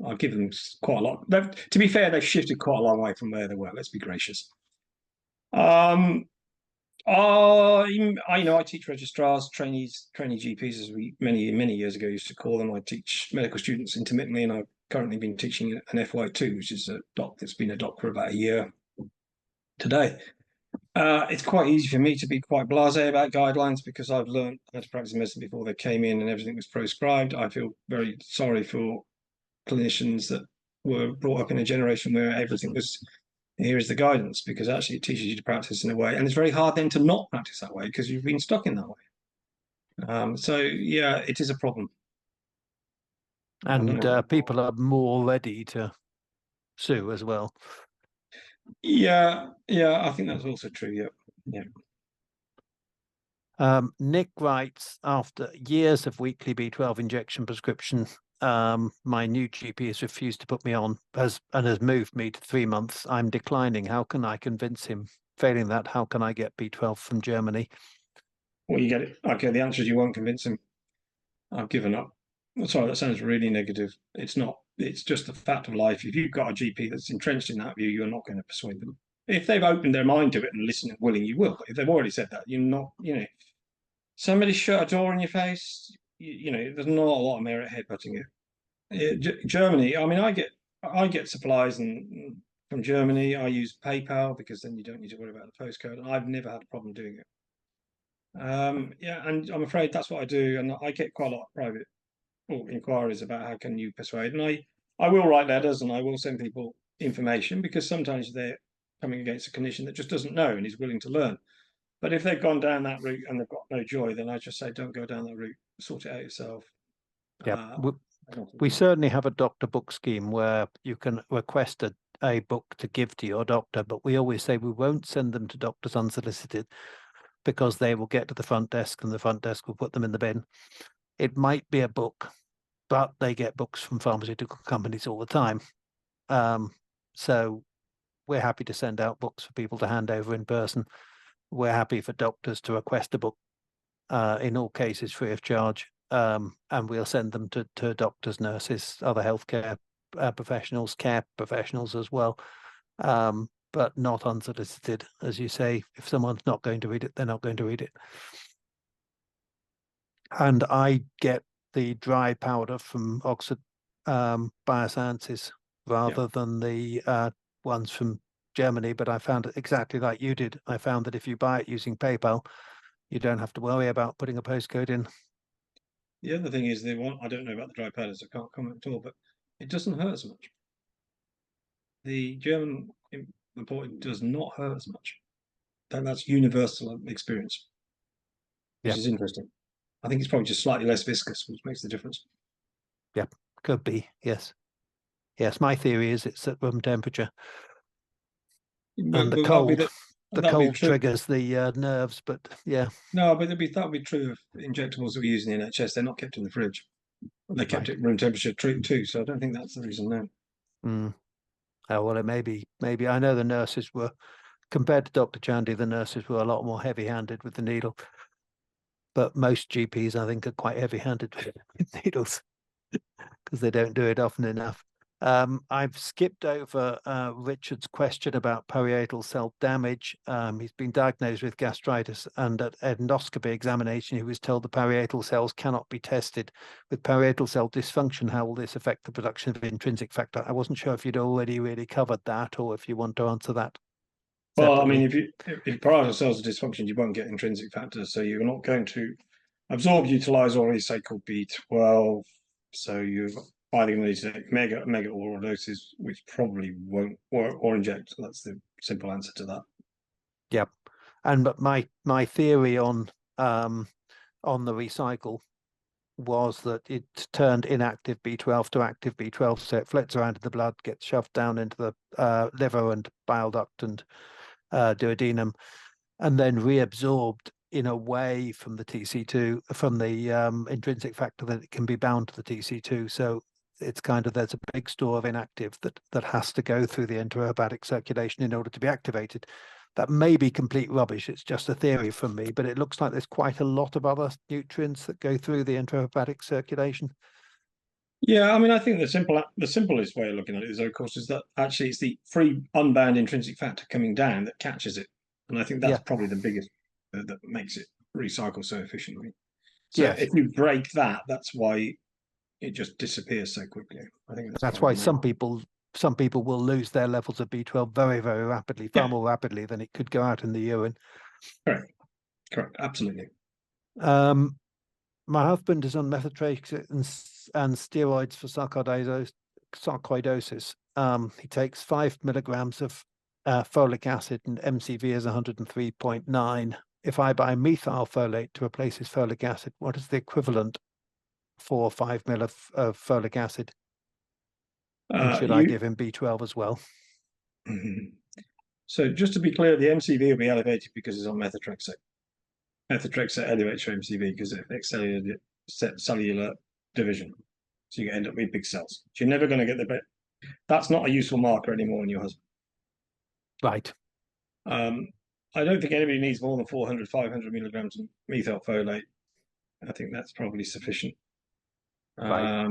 I'll give them quite a lot. To be fair, they've shifted quite a long way from where they were. Let's be gracious. I teach registrars, trainee GPs, as we many years ago used to call them. I teach medical students intermittently, and I've currently been teaching an FY2, which is a doc that's been a doc for about a year today. It's quite easy for me to be quite blasé about guidelines because I've learned how to practice medicine before they came in and everything was prescribed. I feel very sorry for clinicians that were brought up in a generation where everything was, here is the guidance, because actually it teaches you to practice in a way, and it's very hard then to not practice that way because you've been stuck in that way. So yeah, it is a problem. And people are more ready to sue as well. Yeah, I think that's also true. Yeah. Nick writes, after years of weekly B12 injection prescription, my new GP has refused to put me on and has moved me to 3 months. I'm declining. How can I convince him? Failing that, how can I get B12 from Germany? Well, you get it. Okay, the answer is you won't convince him. I've given up. Sorry, that sounds really negative. It's not. It's just a fact of life. If you've got a GP that's entrenched in that view, you're not going to persuade them. If they've opened their mind to it and listened and willing, you will. But if they've already said that, you're not. Somebody shut a door in your face. There's not a lot of merit headbutting it. Germany. I mean, I get supplies from Germany. I use PayPal because then you don't need to worry about the postcode. And I've never had a problem doing it. And I'm afraid that's what I do, and I get quite a lot of private inquiries about how can you persuade, and I will write letters and I will send people information because sometimes they're coming against a clinician that just doesn't know and is willing to learn. But if they've gone down that route and they've got no joy, then I just say don't go down that route, sort it out yourself. Yeah, we certainly have a doctor book scheme where you can request a book to give to your doctor, but we always say we won't send them to doctors unsolicited because they will get to the front desk and the front desk will put them in the bin. It might be a book, but they get books from pharmaceutical companies all the time. So we're happy to send out books for people to hand over in person. We're happy for doctors to request a book, in all cases free of charge, and we'll send them to doctors, nurses, other healthcare professionals, care professionals as well. But not unsolicited. As you say, if someone's not going to read it, they're not going to read it. And I get the dry powder from Oxford Biosciences rather than the ones from Germany, but I found it exactly like you did. I found that if you buy it using PayPal, you don't have to worry about putting a postcode in. The other thing is I don't know about the dry powders, I can't comment at all, but it doesn't hurt as much. The German imported does not hurt as much. That's universal experience, which is interesting. I think it's probably just slightly less viscous, which makes the difference. Yeah, could be. Yes. My theory is it's at room temperature. And the that'd be cold, the that'd be cold true. triggers the that but yeah, No, but that'd be true of injectables that we use in the NHS. They're not kept in the fridge. They kept right. it room temperature too. So I don't think that's the reason. No. Mm. Oh, well, it maybe I know the nurses were, compared to Dr. Chandy, the nurses were a lot more heavy-handed with the needle. But most GPs, I think, are quite heavy-handed with needles because they don't do it often enough. I've skipped over Richard's question about parietal cell damage. He's been diagnosed with gastritis, and at endoscopy examination, he was told the parietal cells cannot be tested. With parietal cell dysfunction, how will this affect the production of intrinsic factor? I wasn't sure if you'd already really covered that, or if you want to answer that Well, I mean, separately. if parietal cells are dysfunctioned, you won't get intrinsic factors, so you're not going to absorb, utilize, or recycle B12. So you're either going to need to take mega oral doses, which probably won't work, or inject. That's the simple answer to that. Yep. And but my theory the recycle was that it turned inactive B12 to active B12, so it floats around in the blood, gets shoved down into the liver and bile duct and duodenum, and then reabsorbed in a way from the TC2, from the intrinsic factor, that it can be bound to the TC2. So it's kind of, there's a big store of inactive that has to go through the enterohepatic circulation in order to be activated. That may be complete rubbish. It's just a theory from me, but it looks like there's quite a lot of other nutrients that go through the enterohepatic circulation. Yeah, I mean, I think the simplest way of looking at it is, of course, is that actually it's the free unbound intrinsic factor coming down that catches it, and I think that's Yeah. probably the biggest that makes it recycle so efficiently. So Yes. if you break that, that's why it just disappears so quickly. I think That's probably why the some people will lose their levels of B12 very, very rapidly, far Yeah. more rapidly than it could go out in the urine. correct, absolutely. My husband is on methotrexate and steroids for sarcoidosis. He takes 5 milligrams of folic acid, and MCV is 103.9. If I buy methylfolate to replace his folic acid, what is the equivalent for 5 mil of folic acid? And should I give him B12 as well? So just to be clear, the MCV will be elevated because it's on methotrexate. Methotrexate elevates your MCV because it affects cellular division. So you end up with big cells. So you're never going to get the bit. That's not a useful marker anymore in your husband. Right. I don't think anybody needs more than 400, 500 milligrams of methylfolate. I think that's probably sufficient. Right.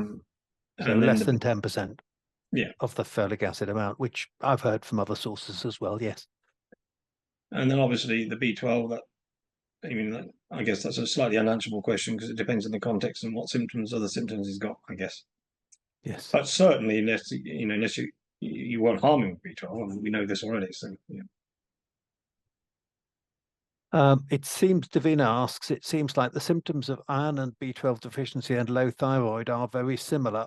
So And then less than 10%. Yeah. Of the folic acid amount, which I've heard from other sources as well. Yes. And then obviously the B12. That I mean, I guess that's a slightly unanswerable question because it depends on the context and what other symptoms he's got. I guess. Yes. But certainly, unless you won't harm him with B12, we know this already. So yeah. It seems, Davina asks, it seems like the symptoms of iron and B12 deficiency and low thyroid are very similar.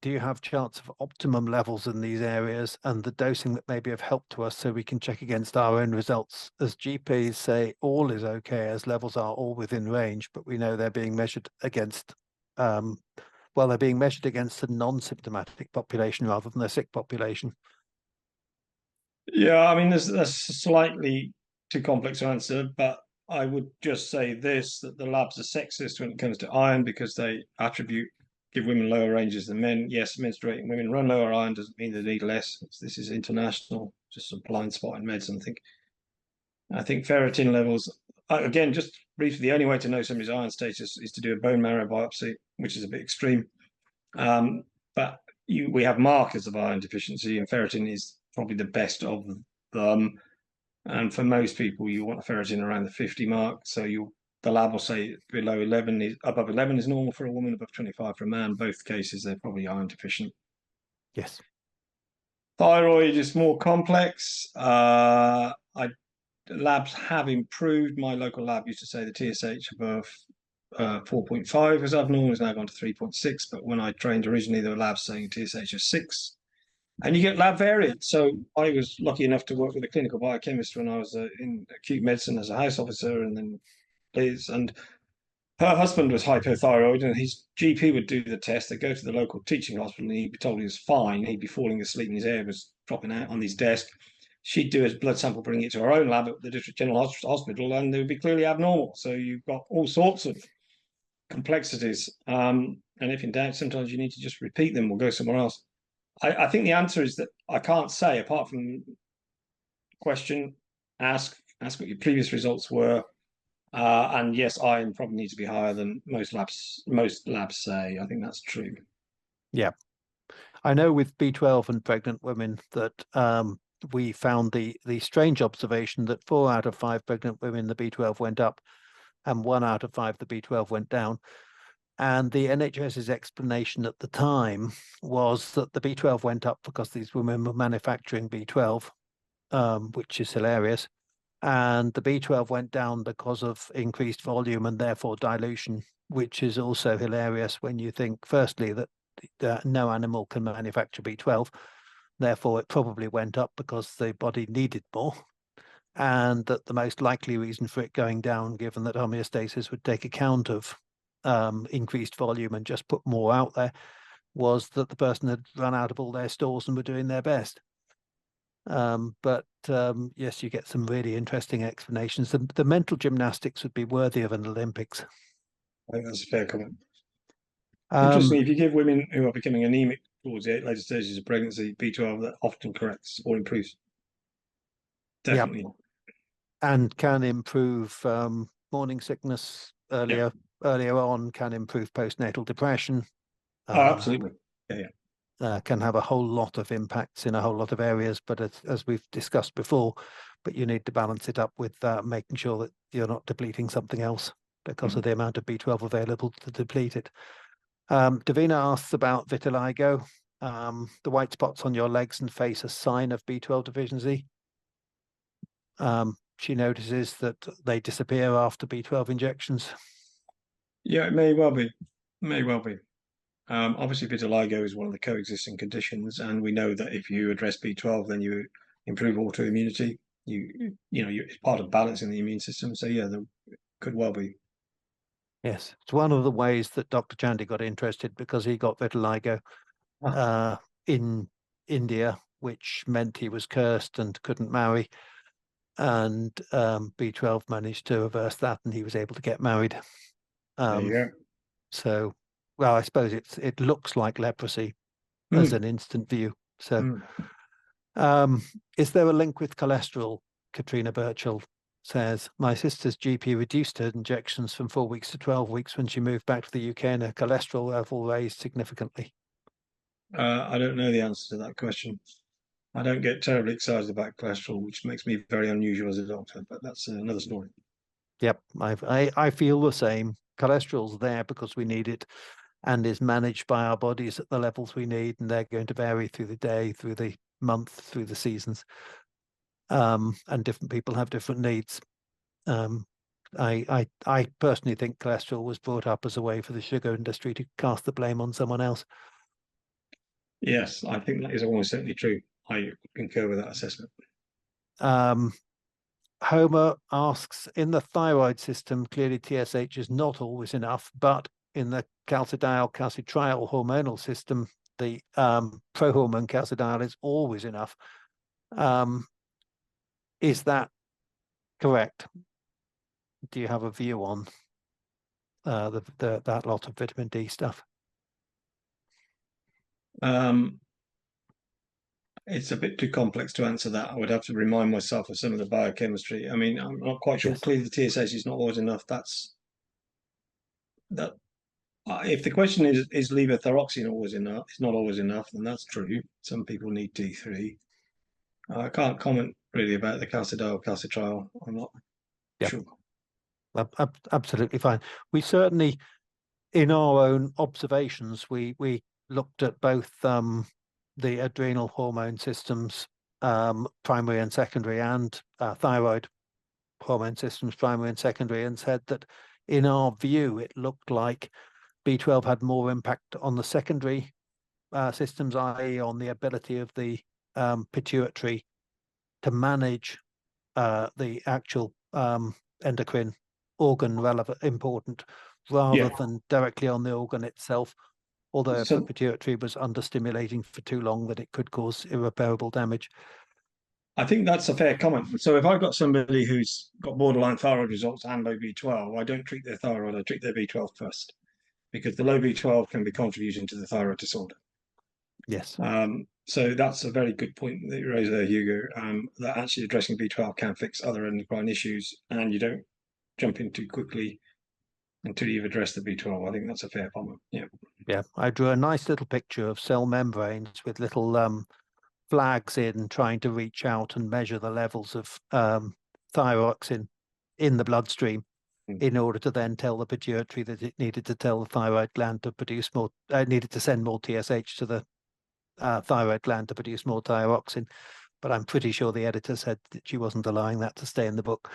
Do you have charts of optimum levels in these areas and the dosing that maybe have helped to us so we can check against our own results? As GPs say, all is okay as levels are all within range, but we know they're being measured against, they're being measured against the non-symptomatic population rather than the sick population. Yeah, I mean, that's slightly too complex to answer, but I would just say this, that the labs are sexist when it comes to iron because they give women lower ranges than men. Yes, menstruating women run lower iron doesn't mean they need less. This is international, just a blind spot in medicine, I think ferritin levels, again, just briefly, the only way to know somebody's iron status is to do a bone marrow biopsy, which is a bit extreme. But we have markers of iron deficiency, and ferritin is probably the best of them. And for most people, you want a ferritin around the 50 mark. So the lab will say below 11 above 11 is normal for a woman, above 25 for a man. Both cases, they're probably iron deficient. Yes. Thyroid is more complex. Labs have improved. My local lab used to say the TSH above 4.5 was abnormal, has now gone to 3.6. But when I trained originally, there were labs saying TSH of 6. And you get lab variants. So I was lucky enough to work with a clinical biochemist when I was in acute medicine as a house officer, and then Liz. And her husband was hypothyroid, and his GP would do the test. They'd go to the local teaching hospital, and he'd be told he was fine. He'd be falling asleep, and his hair was dropping out on his desk. she'd do a blood sample, bring it to her own lab at the District General Hospital, and they would be clearly abnormal. So you've got all sorts of complexities. And if in doubt, sometimes you need to just repeat them or go somewhere else. I think the answer is that I can't say, apart from question, ask what your previous results were. And yes, iron probably needs to be higher than most labs say. I think that's true. Yeah. I know with B12 and pregnant women that we found the strange observation that 4 out of 5 pregnant women, the B12 went up, and 1 out of 5, the B12 went down. And the NHS's explanation at the time was that the B12 went up because these women were manufacturing B12, which is hilarious. And the B12 went down because of increased volume and therefore dilution, which is also hilarious when you think, firstly, that no animal can manufacture B12. Therefore, it probably went up because the body needed more. And that the most likely reason for it going down, given that homeostasis would take account of increased volume and just put more out there, was that the person had run out of all their stores and were doing their best. But yes, you get some really interesting explanations. The mental gymnastics would be worthy of an Olympics. I think that's a fair comment. Interestingly, if you give women who are becoming anemic towards the later stages of pregnancy B12, that often corrects or improves. Definitely. Yep. And can improve morning sickness earlier on, can improve postnatal depression. Oh, absolutely. Can have a whole lot of impacts in a whole lot of areas, but as we've discussed before, but you need to balance it up with making sure that you're not depleting something else because of the amount of B12 available to deplete it. Davina asks about vitiligo. The white spots on your legs and face are a sign of B12 deficiency. She notices that they disappear after B12 injections. Yeah, it may well be. Obviously, vitiligo is one of the coexisting conditions, and we know that if you address B12, then you improve autoimmunity. It's part of balancing the immune system. So yeah, there could well be. Yes, it's one of the ways that Dr. Chandy got interested, because he got vitiligo in India, which meant he was cursed and couldn't marry. And B12 managed to reverse that, and he was able to get married. There you go. So, well, I suppose it looks like leprosy as an instant view. So, is there a link with cholesterol? Katrina Birchall says, my sister's GP reduced her injections from 4 weeks to 12 weeks when she moved back to the UK, and her cholesterol level raised significantly. I don't know the answer to that question. I don't get terribly excited about cholesterol, which makes me very unusual as a doctor, but that's another story. Yep, I feel the same. Cholesterol's there because we need it, and is managed by our bodies at the levels we need, and they're going to vary through the day, through the month, through the seasons. And different people have different needs. I personally think cholesterol was brought up as a way for the sugar industry to cast the blame on someone else. Yes, I think that is almost certainly true. I concur with that assessment. Homer asks, in the thyroid system, clearly TSH is not always enough, but in the calcidiol-calcitriol hormonal system, the prohormone calcidiol is always enough. Is that correct? Do you have a view on that lot of vitamin D stuff? It's a bit too complex to answer that. I would have to remind myself of some of the biochemistry. I mean, I'm not quite sure. Yes. Clearly, the TSH is not always enough. If the question is levothyroxine always enough? It's not always enough, then that's true. Some people need D3. I can't comment really about the calcidiol-calcitriol. I'm not sure. Absolutely fine. We certainly, in our own observations, we looked at both the adrenal hormone systems, primary and secondary, and thyroid hormone systems, primary and secondary, and said that in our view, it looked like B12 had more impact on the secondary systems, i.e. on the ability of the pituitary to manage the actual endocrine organ important, rather than directly on the organ itself. Although if the pituitary was understimulating for too long, that it could cause irreparable damage. I think that's a fair comment. So if I've got somebody who's got borderline thyroid results and low B12, I don't treat their thyroid, I treat their B12 first, because the low B12 can be contributing to the thyroid disorder. Yes. So that's a very good point that you raised there, Hugo, that actually addressing B12 can fix other endocrine issues, and you don't jump in too quickly until you've addressed the B12. I think that's a fair comment. Yeah. Yeah. I drew a nice little picture of cell membranes with little flags in, trying to reach out and measure the levels of thyroxine in the bloodstream in order to then tell the pituitary that it needed to tell the thyroid gland to produce more, needed to send more TSH to the thyroid gland to produce more thyroxine. But I'm pretty sure the editor said that she wasn't allowing that to stay in the book.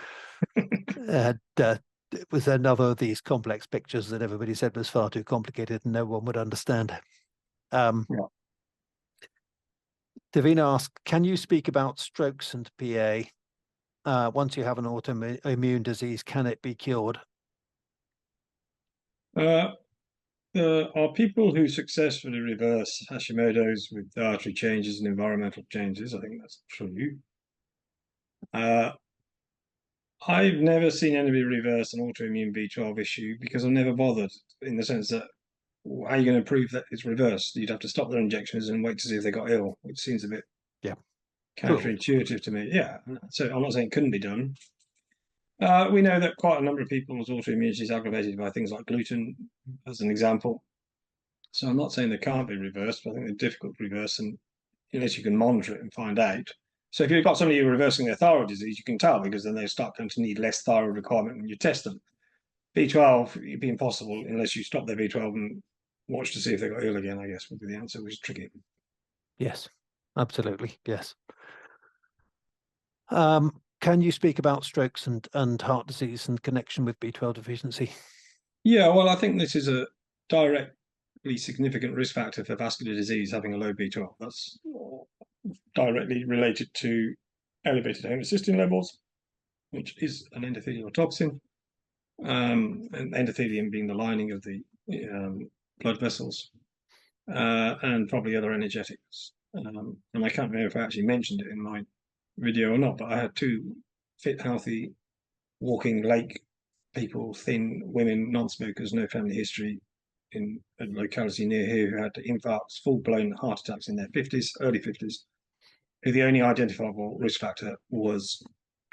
It was another of these complex pictures that everybody said was far too complicated and no one would understand. Yeah. Davina asked, can you speak about strokes and PA? Once you have an autoimmune disease, can it be cured? There are people who successfully reverse Hashimoto's with dietary changes and environmental changes. I think that's true. I've never seen anybody reverse an autoimmune B12 issue because I've never bothered, in the sense that how are you going to prove that it's reversed? You'd have to stop their injections and wait to see if they got ill, which seems a bit counterintuitive to me. Yeah. So I'm not saying it couldn't be done. We know that quite a number of people's autoimmunity is aggravated by things like gluten, as an example. So I'm not saying they can't be reversed, but I think they're difficult to reverse, and unless you can monitor it and find out. So if you've got somebody reversing their thyroid disease, you can tell, because then they start going to need less thyroid requirement when you test them. B12, it'd be impossible unless you stop their B12 and watch to see if they got ill again, I guess, would be the answer, which is tricky. Yes, absolutely. Yes. Can you speak about strokes and heart disease and connection with B12 deficiency? Yeah, well, I think this is a directly significant risk factor for vascular disease, having a low B12. That's directly related to elevated homocysteine levels, which is an endothelial toxin, and endothelium being the lining of the blood vessels, and probably other energetics. And I can't remember if I actually mentioned it in my video or not, but I had two fit, healthy, walking lake people, thin women, non-smokers, no family history, in a locality near here, who had infarcts, full-blown heart attacks in their 50s, early 50s, who the only identifiable risk factor was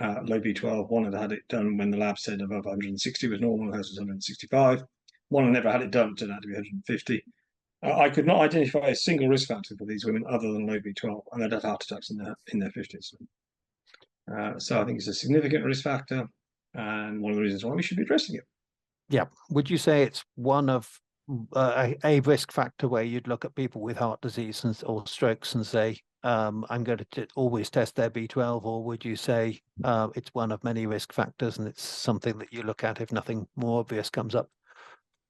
low B12. One had had it done when the lab said above 160 was normal, hers was 165. One had never had it done, turned out to be 150. I could not identify a single risk factor for these women other than low B12, and they'd had heart attacks in their 50s. So I think it's a significant risk factor, and one of the reasons why we should be addressing it. Yeah. Would you say it's one of a risk factor where you'd look at people with heart disease or strokes and say, I'm going to always test their B12, or would you say it's one of many risk factors and it's something that you look at if nothing more obvious comes up?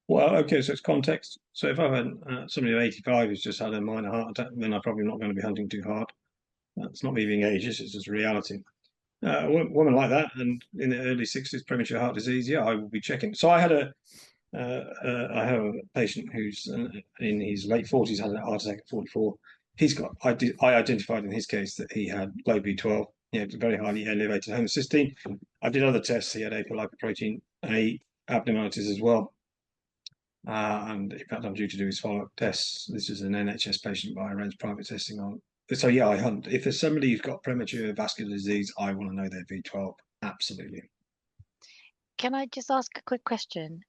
Well, okay, so it's context. So if I've had somebody of 85 who's just had a minor heart attack, then I'm probably not going to be hunting too hard. That's not me being ageist, it's just reality. A woman like that, and in the early 60s, premature heart disease, yeah, I will be checking. So I have a patient who's in his late 40s, had a heart attack at 44. I identified in his case that he had low B12. He had very highly elevated homocysteine. I did other tests. He had apolipoprotein A abnormalities as well. And in fact, I'm due to do his follow-up tests. This is an NHS patient, but I arranged private testing on. So yeah, I hunt. If there's somebody who's got premature vascular disease, I want to know their B12. Absolutely. Can I just ask a quick question?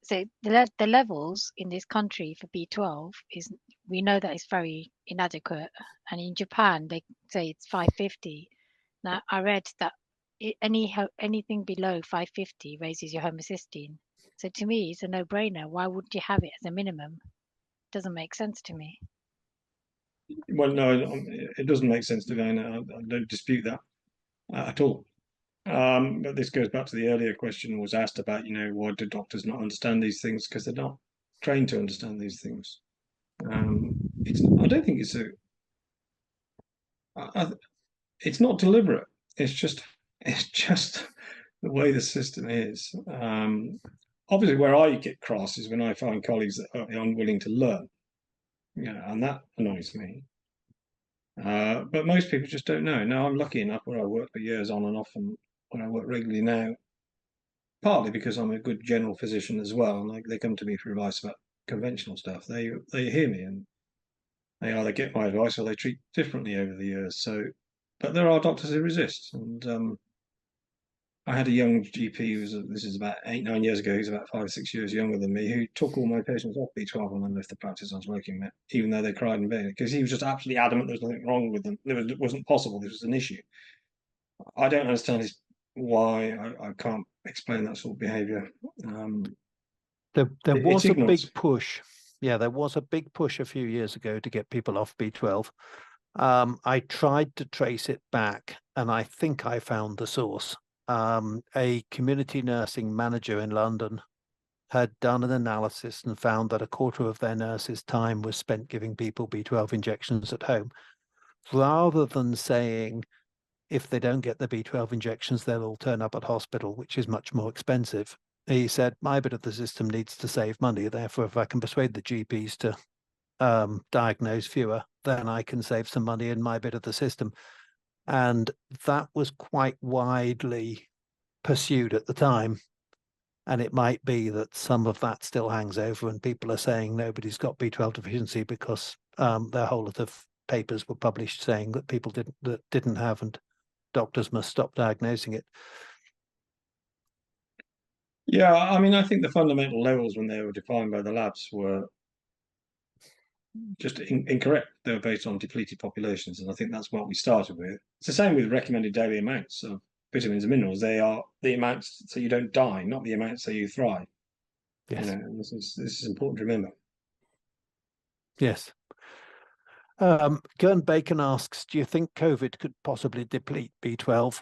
So the levels in this country for B12 is, we know that it's very inadequate, and in Japan they say it's 550. Now I read that anything below 550 raises your homocysteine. So to me, it's a no-brainer. Why wouldn't you have it as a minimum? Doesn't make sense to me. Well, no, it doesn't make sense to me. I don't dispute that at all. But this goes back to the earlier question was asked about, why do doctors not understand these things? Because they're not trained to understand these things. I don't think it's not deliberate. It's just the way the system is. Obviously, where I get cross is when I find colleagues that are unwilling to learn, and that annoys me. But most people just don't know. Now, I'm lucky enough where I worked for years on and off, and when I work regularly now, partly because I'm a good general physician as well, and they come to me for advice about conventional stuff. They hear me, and they either get my advice or they treat differently over the years. So, but there are doctors who resist, and I had a young GP who was, this is about 8, 9 years ago, he's about 5 or 6 years younger than me, who took all my patients off B12 when I left the practice I was working at, even though they cried in bed, because he was just absolutely adamant there was nothing wrong with them. It wasn't possible. This was an issue. I don't understand why. I can't explain that sort of behaviour. There It's was a big ignorance. push. Yeah, there was a big push a few years ago to get people off B12. I tried to trace it back, and I think I found the source. A community nursing manager in London had done an analysis and found that a quarter of their nurses' time was spent giving people B12 injections at home, rather than saying if they don't get the B12 injections, they'll all turn up at hospital, which is much more expensive. He said, my bit of the system needs to save money. Therefore, if I can persuade the GPs to diagnose fewer, then I can save some money in my bit of the system. And that was quite widely pursued at the time. And it might be that some of that still hangs over, and people are saying nobody's got B12 deficiency because their whole lot of papers were published saying that people didn't have, and doctors must stop diagnosing it. Yeah, I mean, I think the fundamental levels when they were defined by the labs were just incorrect. They were based on depleted populations, and I think that's what we started with. It's the same with recommended daily amounts of vitamins and minerals. They are the amounts so you don't die, not the amounts so you thrive. Yes. You know, and this is important to remember. Yes. Gern Bacon asks, do you think COVID could possibly deplete B12?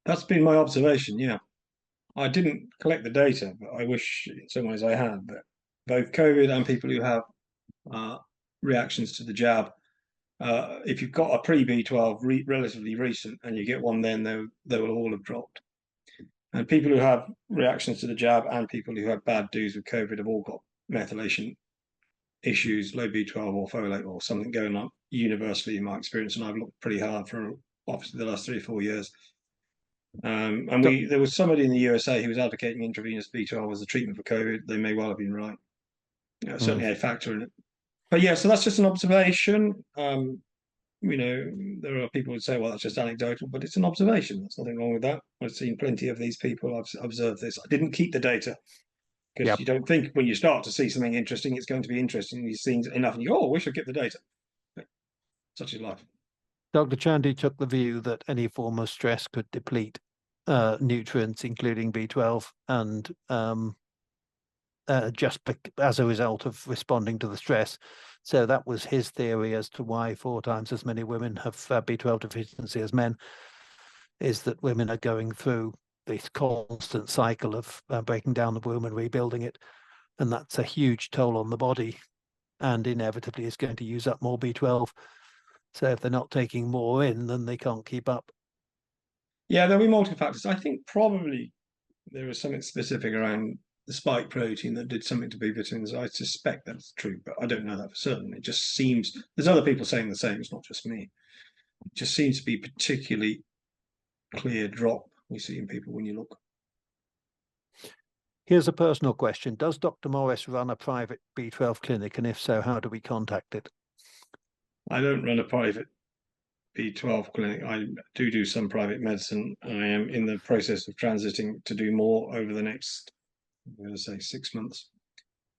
That's been my observation. Yeah, I didn't collect the data, but I wish in some ways I had. But both COVID and people who have reactions to the jab, if you've got a pre-B12 relatively recent and you get one, then they will all have dropped. And people who have reactions to the jab and people who have bad do's with COVID have all got methylation issues, low B12 or folate or something going on universally in my experience. And I've looked pretty hard for obviously the last 3 or 4 years. And there was somebody in the USA who was advocating intravenous B12 as a treatment for COVID. They may well have been right. Certainly a factor in it. But yeah, so that's just an observation. You know, there are people who would say, well, that's just anecdotal, but it's an observation. There's nothing wrong with that. I've seen plenty of these people. I've observed this. I didn't keep the data because you don't think when you start to see something interesting, it's going to be interesting. You've seen enough and you go, oh, we should get the data. But such is life. Dr. Chandy took the view that any form of stress could deplete nutrients, including B12, and just as a result of responding to the stress. So that was his theory as to why 4 times as many women have B12 deficiency as men, is that women are going through this constant cycle of breaking down the womb and rebuilding it. And that's a huge toll on the body, and inevitably is going to use up more B12. So if they're not taking more in, then they can't keep up. Yeah, there'll be multiple factors. I think probably there is something specific around the spike protein that did something to B vitamins. I suspect that's true, but I don't know that for certain. It just seems there's other people saying the same. It's not just me. It just seems to be particularly clear drop we see in people when you look. Here's a personal question. Does Dr. Morris run a private B12 clinic? And if so, how do we contact it? I don't run a private B12 clinic. I do some private medicine. I am in the process of transiting to do more over the next, I'm going to say 6 months.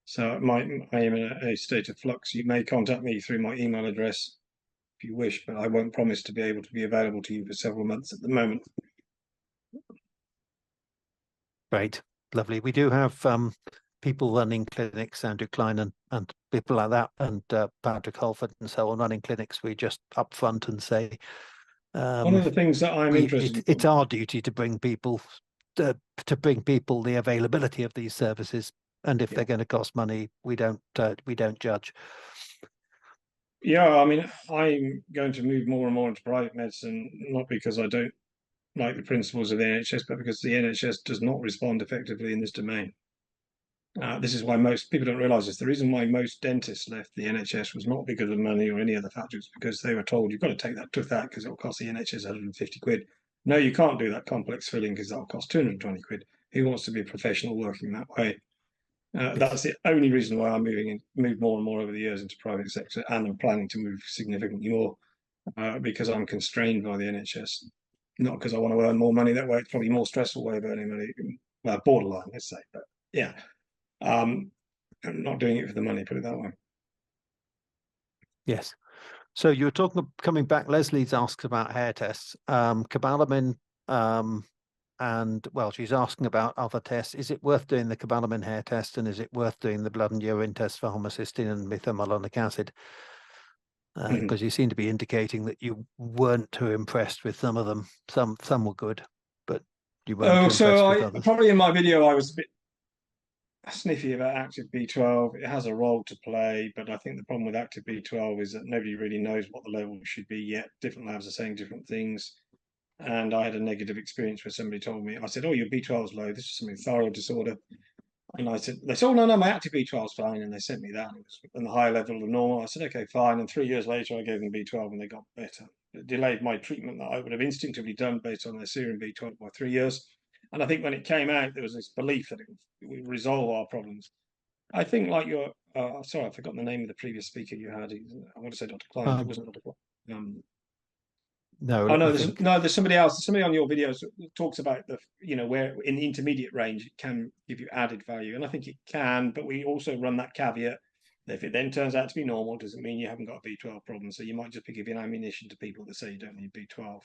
So I am in a state of flux. You may contact me through my email address if you wish, but I won't promise to be able to be available to you for several months at the moment. Great, lovely. We do have people running clinics, Andrew Klein and people like that, and Patrick Holford and so on running clinics. We just upfront and say, one of the things that I'm interested in, it's our duty to bring people the availability of these services, and if they're going to cost money, we don't judge. Yeah, I mean, I'm going to move more and more into private medicine, not because I don't like the principles of the NHS, but because the NHS does not respond effectively in this domain. This is why most people don't realise this. The reason why most dentists left the NHS was not because of money or any other factors, because they were told you've got to take that because it'll cost the NHS 150 quid. No, you can't do that complex filling because that'll cost 220 quid. Who wants to be a professional working that way? That's the only reason why I'm moved more and more over the years into private sector, and I'm planning to move significantly more because I'm constrained by the NHS, not because I want to earn more money that way. It's probably a more stressful way of earning money, well, borderline, let's say. But yeah, I'm not doing it for the money, put it that way. Yes. So you were talking, coming back, Leslie's asked about hair tests. Cobalamin, and well, she's asking about other tests. Is it worth doing the cobalamin hair test, and is it worth doing the blood and urine test for homocysteine and methylmalonic acid? Because you seem to be indicating that you weren't too impressed with some of them. Some were good, but you weren't too impressed with others. Probably in my video I was a bit sniffy about active B12. It has a role to play, but I think the problem with active B12 is that nobody really knows what the level should be yet. Different labs are saying different things. And I had a negative experience where somebody told me, I said, oh, your B12 is low. This is something thyroid disorder. And I said, they said, oh, no, my active B12 is fine. And they sent me that. And it was on the higher level of normal. I said, okay, fine. And 3 years later, I gave them B12 and they got better. It delayed my treatment that I would have instinctively done based on their serum B12 by 3 years. And I think when it came out, there was this belief that it would resolve our problems. I think like your, sorry, I've forgotten the name of the previous speaker you had. I want to say Dr. Klein, but it wasn't Dr. Klein. No, oh no, there's somebody else. There's somebody on your videos that talks about the, where in the intermediate range it can give you added value, and I think it can. But we also run that caveat that if it then turns out to be normal, doesn't mean you haven't got a B12 problem. So you might just be giving ammunition to people that say you don't need B12.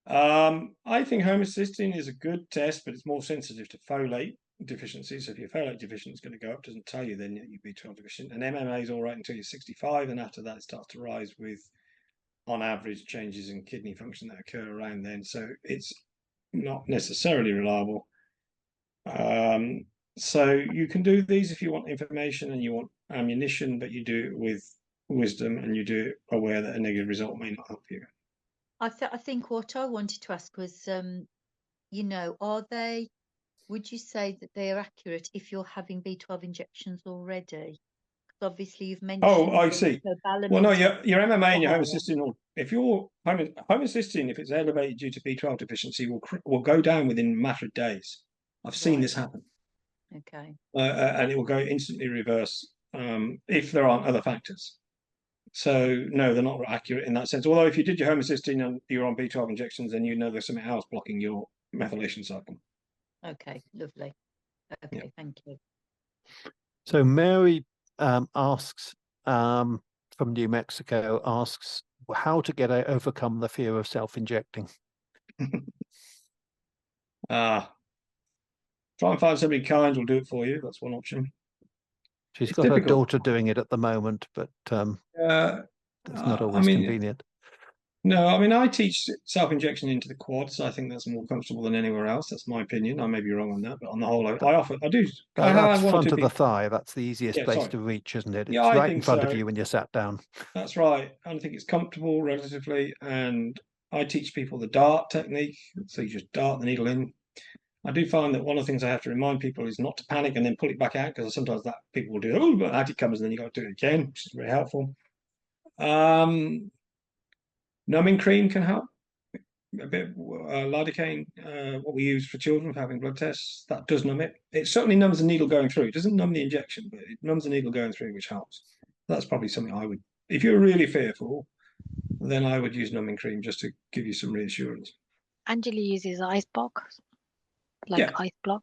I think homocysteine is a good test, but it's more sensitive to folate deficiency. So if you're folate deficient, it's going to go up. Doesn't tell you then that you're B12 deficient. And MMA is all right until you're 65, and after that it starts to rise with, on average, changes in kidney function that occur around then. So it's not necessarily reliable. So you can do these if you want information and you want ammunition, but you do it with wisdom and you do it aware that a negative result may not help you. I think what I wanted to ask was, are they, would you say that they are accurate if you're having B12 injections already? Obviously you've mentioned. Oh, I see. Well, no, your MMA and your homocysteine, or if your homocysteine, if it's elevated due to B12 deficiency, will go down within a matter of days. I've seen this happen. Okay. And it will go instantly reverse if there aren't other factors. So no, they're not accurate in that sense. Although if you did your homocysteine and you're on B12 injections, then you know there's something else blocking your methylation cycle. Okay, lovely. Okay, thank you. So Mary asks from New Mexico, asks how to overcome the fear of self-injecting. Try and find somebody kind who'll do it for you. That's one option. She's got her daughter doing it at the moment, but it's not always convenient. No, I mean, I teach self-injection into the quads. I think that's more comfortable than anywhere else. That's my opinion. I may be wrong on that, but on the whole, I do. That's front of the thigh. That's the easiest place to reach, isn't it? It's right in front of you when you're sat down. That's right. I think it's comfortable relatively, and I teach people the dart technique. So you just dart the needle in. I do find that one of the things I have to remind people is not to panic and then pull it back out, because sometimes that people will do, oh, but out it comes, and then you got to do it again, which is very helpful. Numbing cream can help. A bit of lidocaine, what we use for children for having blood tests, that does numb it. It certainly numbs the needle going through. It doesn't numb the injection, but it numbs the needle going through, which helps. That's probably something I would, if you're really fearful, then I would use numbing cream just to give you some reassurance. Angela uses ice block, ice block.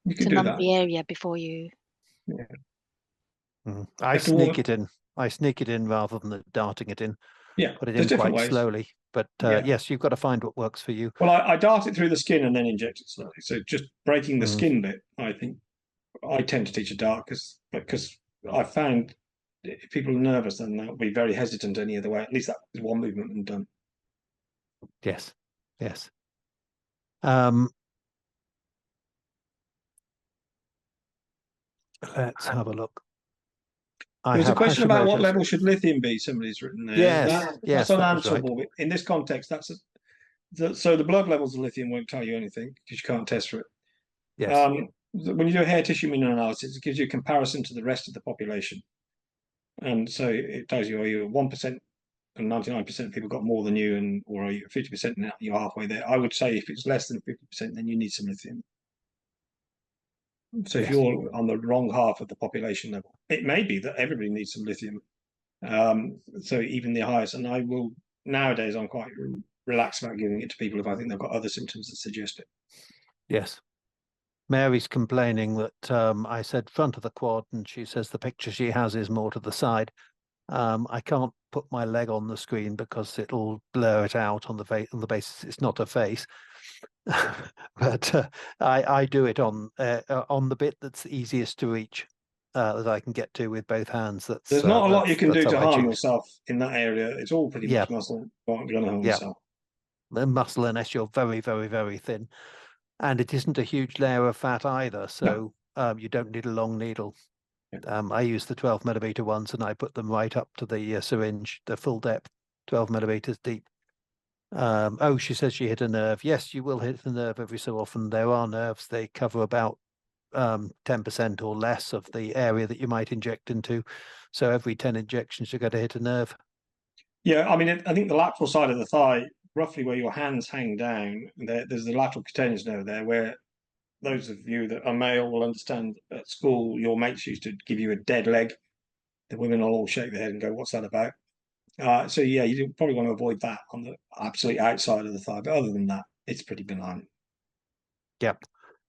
You can do numb that. The area before you. Yeah. I sneak it in. I sneak it in rather than darting it in. Yeah, put it in quite slowly. But yes, you've got to find what works for you. Well, I dart it through the skin and then inject it slowly. So just breaking the skin bit, I think I tend to teach a dart because I found if people are nervous, then they'll be very hesitant any other way. At least that is one movement and done. Yes, yes. Let's have a look. There's a question about what level should lithium be. Somebody's written there. Yes, that's unanswerable. Right. In this context, so the blood levels of lithium won't tell you anything because you can't test for it. Yes. when you do a hair tissue mineral analysis, it gives you a comparison to the rest of the population. And so it tells you, are you 1% and 99% of people got more than you, and or are you 50% now you're halfway there? I would say if it's less than 50%, then you need some lithium. So if Yes. you're on the wrong half of the population level, it may be that everybody needs some lithium. So even the highest, and nowadays I'm quite relaxed about giving it to people if I think they've got other symptoms that suggest it. Yes. Mary's complaining that I said front of the quad, and she says the picture she has is more to the side. I can't put my leg on the screen because it'll blur it out on the basis it's not a face. But I do it on the bit that's easiest to reach, that I can get to with both hands. There's not a lot you can do to how I harm choose. yourself in that area. It's all pretty much muscle. You aren't going to harm yourself. The muscle, unless you're very, very, very thin, and it isn't a huge layer of fat either, so you don't need a long needle. I use the 12 millimeter ones, and I put them right up to the syringe, the full depth, 12 millimeters deep. Oh, she says she hit a nerve. Yes, you will hit the nerve every so often. There are nerves. They cover about 10% or less of the area that you might inject into. So every 10 injections, you're going to hit a nerve. Yeah, I mean, I think the lateral side of the thigh, roughly where your hands hang down, there's the lateral cutaneous nerve there, where those of you that are male will understand at school, your mates used to give you a dead leg. The women will all shake their head and go, "What's that about?" So yeah, you probably want to avoid that on the absolute outside of the thigh. But other than that, it's pretty benign. Yep.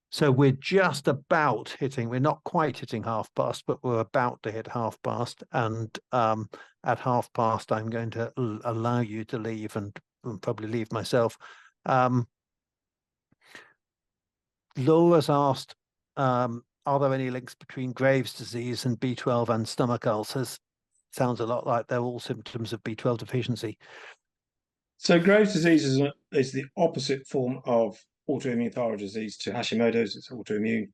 So we're just about hitting, we're not quite hitting half past, but we're about to hit half past. And at half past, I'm going to allow you to leave and probably leave myself. Laura's asked, are there any links between Graves' disease and B12 and stomach ulcers? Sounds a lot like they're all symptoms of B12 deficiency. So Graves' disease is the opposite form of autoimmune thyroid disease to Hashimoto's. It's autoimmune.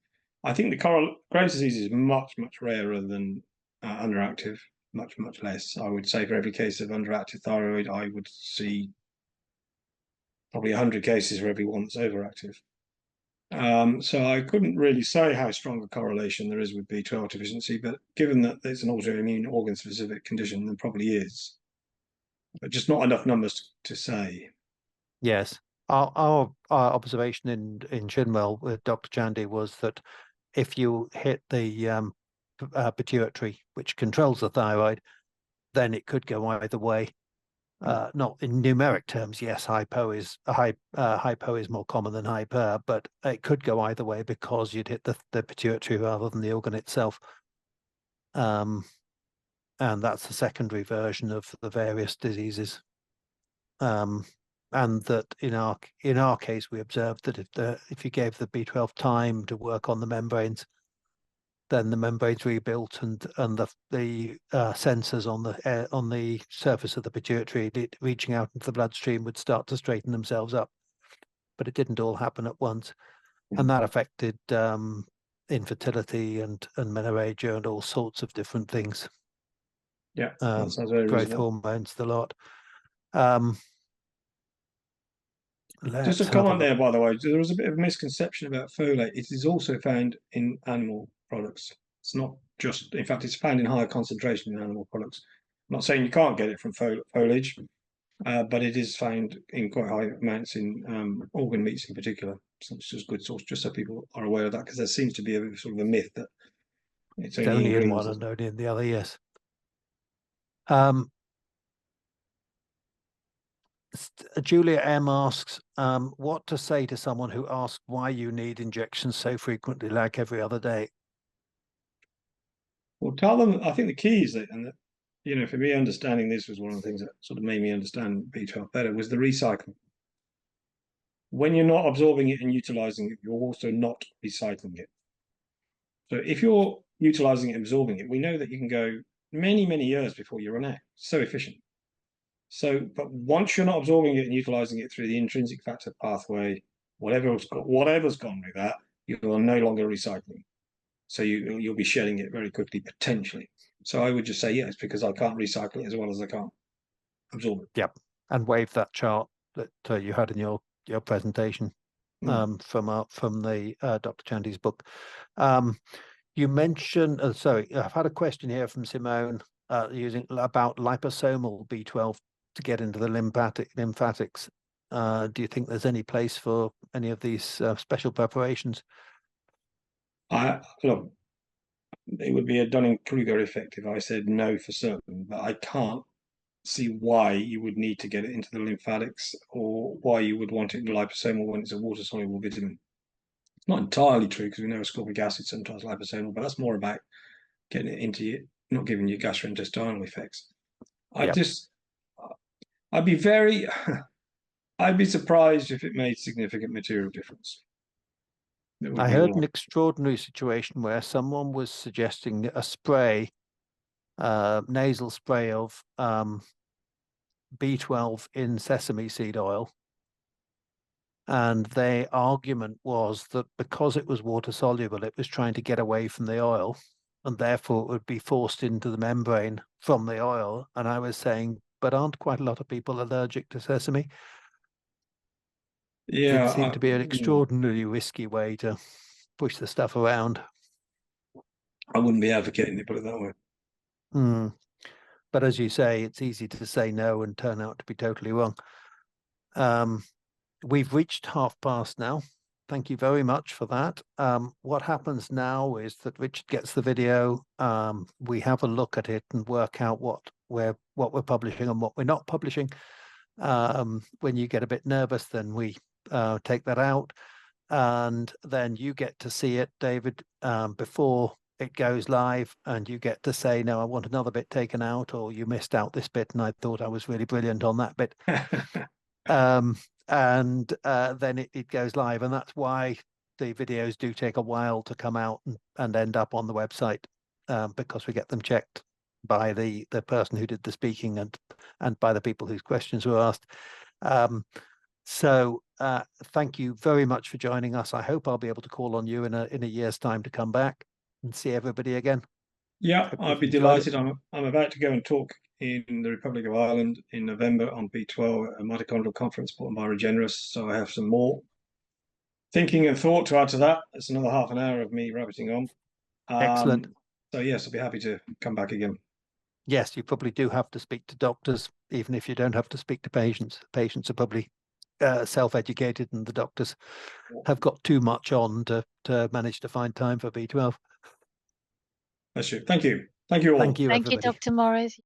I think the Graves' disease is much, much rarer than underactive, much, much less. I would say for every case of underactive thyroid, I would see probably 100 cases for every one that's overactive. So I couldn't really say how strong a correlation there is with B12 deficiency, but given that it's an autoimmune organ-specific condition, there probably is. But just not enough numbers to say. Yes. Our observation in Chinwell with Dr. Chandy was that if you hit the pituitary, which controls the thyroid, then it could go either way. Not in numeric terms, yes, hypo is more common than hyper, but it could go either way because you'd hit the pituitary rather than the organ itself. And that's the secondary version of the various diseases. And that in our case, we observed that if you gave the B12 time to work on the membranes, then the membranes rebuilt, and the sensors on the surface of the pituitary reaching out into the bloodstream would start to straighten themselves up. But it didn't all happen at once, and that affected infertility and menorrhagia and all sorts of different things. Yeah, that sounds very growth reasonable. hormones, the lot. Just a comment there, by the way. There was a bit of a misconception about folate. It is also found in animal products. It's not just, in fact, it's found in higher concentration in animal products. I'm not saying you can't get it from foliage, but it is found in quite high amounts in organ meats in particular. So it's just a good source, just so people are aware of that, because there seems to be a sort of a myth that it's only in one greens. and only in the other, yes. Julia M asks, what to say to someone who asks why you need injections so frequently, like every other day? Well, tell them, I think the key is that, and that, you know, for me, understanding this was one of the things that sort of made me understand B12 better, was the recycling. When you're not absorbing it and utilizing it, you're also not recycling it. So if you're utilizing it and absorbing it, we know that you can go many, many years before you run out. So efficient. So, but once you're not absorbing it and utilizing it through the intrinsic factor pathway, whatever's gone with that, you are no longer recycling. So you'll be shedding it very quickly, potentially. So I would just say, yes, because I can't recycle it as well as I can't absorb it. Yep. And wave that chart that you had in your presentation. from the Dr. Chandy's book. You mentioned, sorry, I've had a question here from Simone using about liposomal B12 to get into the lymphatics. Do you think there's any place for any of these special preparations? Look, it would be a Dunning-Kruger effect if I said no for certain, but I can't see why you would need to get it into the lymphatics or why you would want it in liposomal when it's a water-soluble vitamin. It's not entirely true because we know ascorbic acid sometimes liposomal, but that's more about getting it into you, not giving you gastrointestinal effects. I'd be I'd be surprised if it made significant material difference. I heard an extraordinary situation where someone was suggesting a spray, nasal spray of B12 in sesame seed oil. And their argument was that because it was water soluble, it was trying to get away from the oil, and therefore it would be forced into the membrane from the oil. And I was saying, but aren't quite a lot of people allergic to sesame? Yeah, it seemed to be an extraordinarily risky way to push the stuff around. I wouldn't be advocating it, put it that way. But as you say, it's easy to say no and turn out to be totally wrong. We've reached 12:30 now. Thank you very much for that. What happens now is that Richard gets the video. We have a look at it and work out what we're publishing and what we're not publishing. When you get a bit nervous, then we take that out, and then you get to see it, David, before it goes live, and you get to say, no, I want another bit taken out, or you missed out this bit and I thought I was really brilliant on that bit. And then it goes live, and that's why the videos do take a while to come out and end up on the website, because we get them checked by the person who did the speaking and by the people whose questions were asked. So thank you very much for joining us. I hope I'll be able to call on you in a year's time to come back and see everybody again. Yeah, I'd be delighted. I'm about to go and talk in the Republic of Ireland in November on B12 at a mitochondrial conference put on by Regeneris. So I have some more thinking and thought to add to that. It's another half an hour of me rabbiting on. Excellent. So yes, I'll be happy to come back again. Yes, you probably do have to speak to doctors, even if you don't have to speak to patients. Patients are probably self-educated, and the doctors have got too much on to manage to find time for B12. That's true. Thank you. Thank you all. Thank you, Thank you, everybody. Dr. Morris.